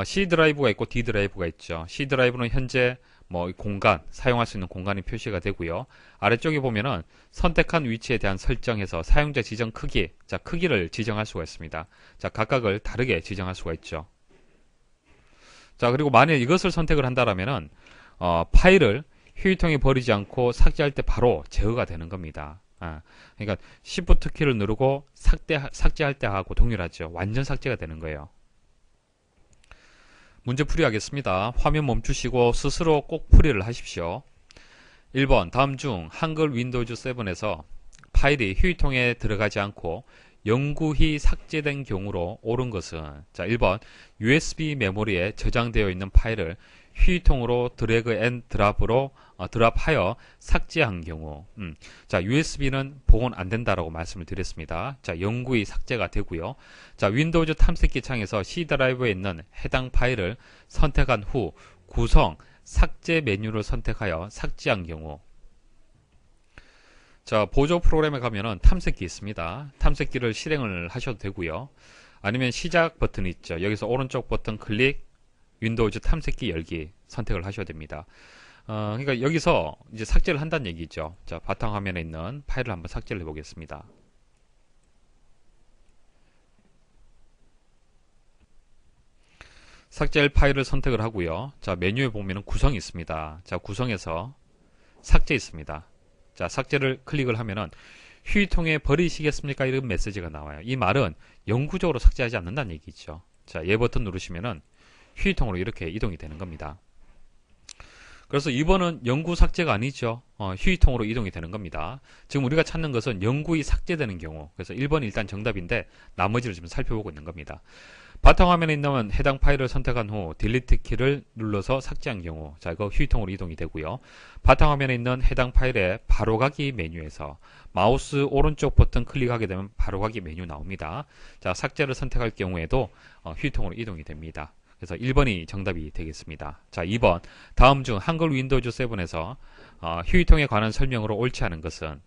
C 드라이브가 있고 D 드라이브가 있죠. C 드라이브는 현재 뭐 공간, 사용할 수 있는 공간이 표시가 되고요. 아래쪽에 보면은 선택한 위치에 대한 설정에서 사용자 지정 크기, 자, 크기를 지정할 수가 있습니다. 자, 각각을 다르게 지정할 수가 있죠. 자, 그리고 만약 이것을 선택을 한다라면은 파일을 휴지통에 버리지 않고 삭제할 때 바로 제어가 되는 겁니다. 그러니까 Shift 키를 누르고 삭제할 때 하고 동일하죠. 완전 삭제가 되는 거예요. 문제 풀이하겠습니다. 화면 멈추시고 스스로 꼭 풀이를 하십시오. 1번 다음 중 한글 윈도우즈 7에서 파일이 휴지통에 들어가지 않고 영구히 삭제된 경우로 옳은 것은, 자, 1번 USB 메모리에 저장되어 있는 파일을 휴지통으로 드래그 앤 드랍으로 드랍하여 삭제한 경우. 자, USB는 복원 안 된다라고 말씀을 드렸습니다. 자, 영구히 삭제가 되고요. 자, 윈도우즈 탐색기 창에서 C 드라이브에 있는 해당 파일을 선택한 후 구성 삭제 메뉴를 선택하여 삭제한 경우. 자, 보조 프로그램에 가면은 탐색기 있습니다. 탐색기를 실행을 하셔도 되고요. 아니면 시작 버튼이 있죠. 여기서 오른쪽 버튼 클릭, 윈도우즈 탐색기 열기 선택을 하셔야 됩니다. 그러니까 여기서 이제 삭제를 한다는 얘기죠. 자, 바탕화면에 있는 파일을 한번 삭제를 해보겠습니다. 삭제할 파일을 선택을 하고요. 자, 메뉴에 보면은 구성이 있습니다. 자, 구성에서 삭제 있습니다. 자, 삭제를 클릭을 하면은 휴지통에 버리시겠습니까? 이런 메시지가 나와요. 이 말은 영구적으로 삭제하지 않는다는 얘기죠. 자, 얘 버튼 누르시면은 휴지통으로 이렇게 이동이 되는 겁니다. 그래서 2번은 영구 삭제가 아니죠. 휴지통으로 이동이 되는 겁니다. 지금 우리가 찾는 것은 영구히 삭제되는 경우. 그래서 1번이 일단 정답인데 나머지를 지금 살펴보고 있는 겁니다. 바탕화면에 있는 해당 파일을 선택한 후 딜리트 키를 눌러서 삭제한 경우, 자, 이거 휴지통으로 이동이 되고요. 바탕화면에 있는 해당 파일의 바로가기 메뉴에서 마우스 오른쪽 버튼 클릭하게 되면 바로가기 메뉴 나옵니다. 자, 삭제를 선택할 경우에도 휴지통으로 이동이 됩니다. 그래서 1번이 정답이 되겠습니다. 자, 2번 다음 중 한글 윈도우즈 7에서 휴지통에 관한 설명으로 옳지 않은 것은,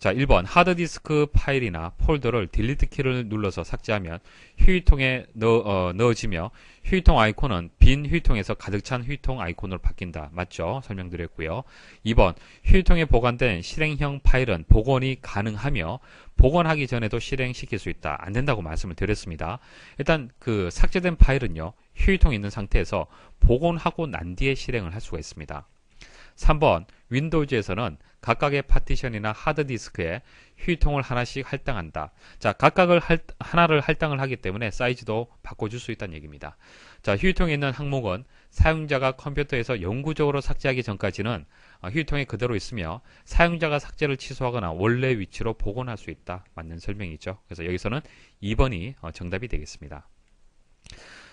자, 1번 하드디스크 파일이나 폴더를 딜리트 키를 눌러서 삭제하면 휴지통에 넣어지며 휴지통 아이콘은 빈 휴지통에서 가득 찬 휴지통 아이콘으로 바뀐다. 맞죠? 설명드렸고요. 2번 휴지통에 보관된 실행형 파일은 복원이 가능하며 복원하기 전에도 실행시킬 수 있다. 안 된다고 말씀을 드렸습니다. 일단 그 삭제된 파일은요, 휴지통에 있는 상태에서 복원하고 난 뒤에 실행을 할 수가 있습니다. 3번 윈도우즈에서는 각각의 파티션이나 하드디스크에 휴지통을 하나씩 할당한다. 자, 각각을 하나를 할당을 하기 때문에 사이즈도 바꿔줄 수 있다는 얘기입니다. 자, 휴지통에 있는 항목은 사용자가 컴퓨터에서 영구적으로 삭제하기 전까지는 휴지통에 그대로 있으며 사용자가 삭제를 취소하거나 원래 위치로 복원할 수 있다. 맞는 설명이죠. 그래서 여기서는 2번이 정답이 되겠습니다.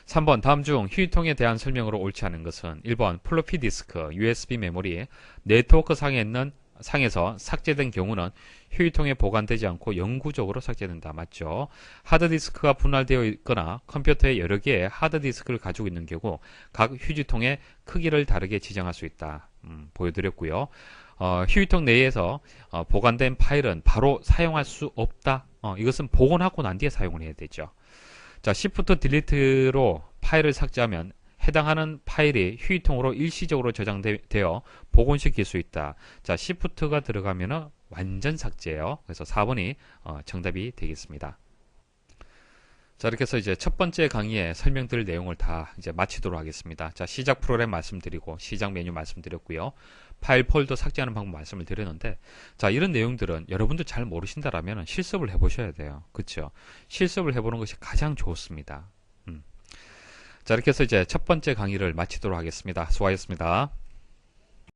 3번 다음 중 휴지통에 대한 설명으로 옳지 않은 것은 1번 플로피 디스크, USB 메모리, 네트워크 상에서 삭제된 경우는 휴지통에 보관되지 않고 영구적으로 삭제된다. 맞죠? 하드디스크가 분할되어 있거나 컴퓨터에 여러 개의 하드디스크를 가지고 있는 경우 각 휴지통의 크기를 다르게 지정할 수 있다. 보여드렸고요. 휴지통 내에서 보관된 파일은 바로 사용할 수 없다. 이것은 복원하고 난 뒤에 사용을 해야 되죠. 자, Shift 딜리트로 파일을 삭제하면 해당하는 파일이 휴지통으로 일시적으로 저장되어 복원시킬 수 있다. 자, Shift가 들어가면 완전 삭제예요. 그래서 4번이 정답이 되겠습니다. 자, 이렇게 해서 이제 첫 번째 강의에 설명드릴 내용을 다 이제 마치도록 하겠습니다. 자, 시작 프로그램 말씀드리고 시작 메뉴 말씀드렸고요. 파일 폴더 삭제하는 방법 말씀을 드렸는데, 자, 이런 내용들은 여러분도 잘 모르신다라면 실습을 해보셔야 돼요. 그렇죠? 실습을 해보는 것이 가장 좋습니다. 자, 이렇게 해서 이제 첫 번째 강의를 마치도록 하겠습니다. 수고하셨습니다.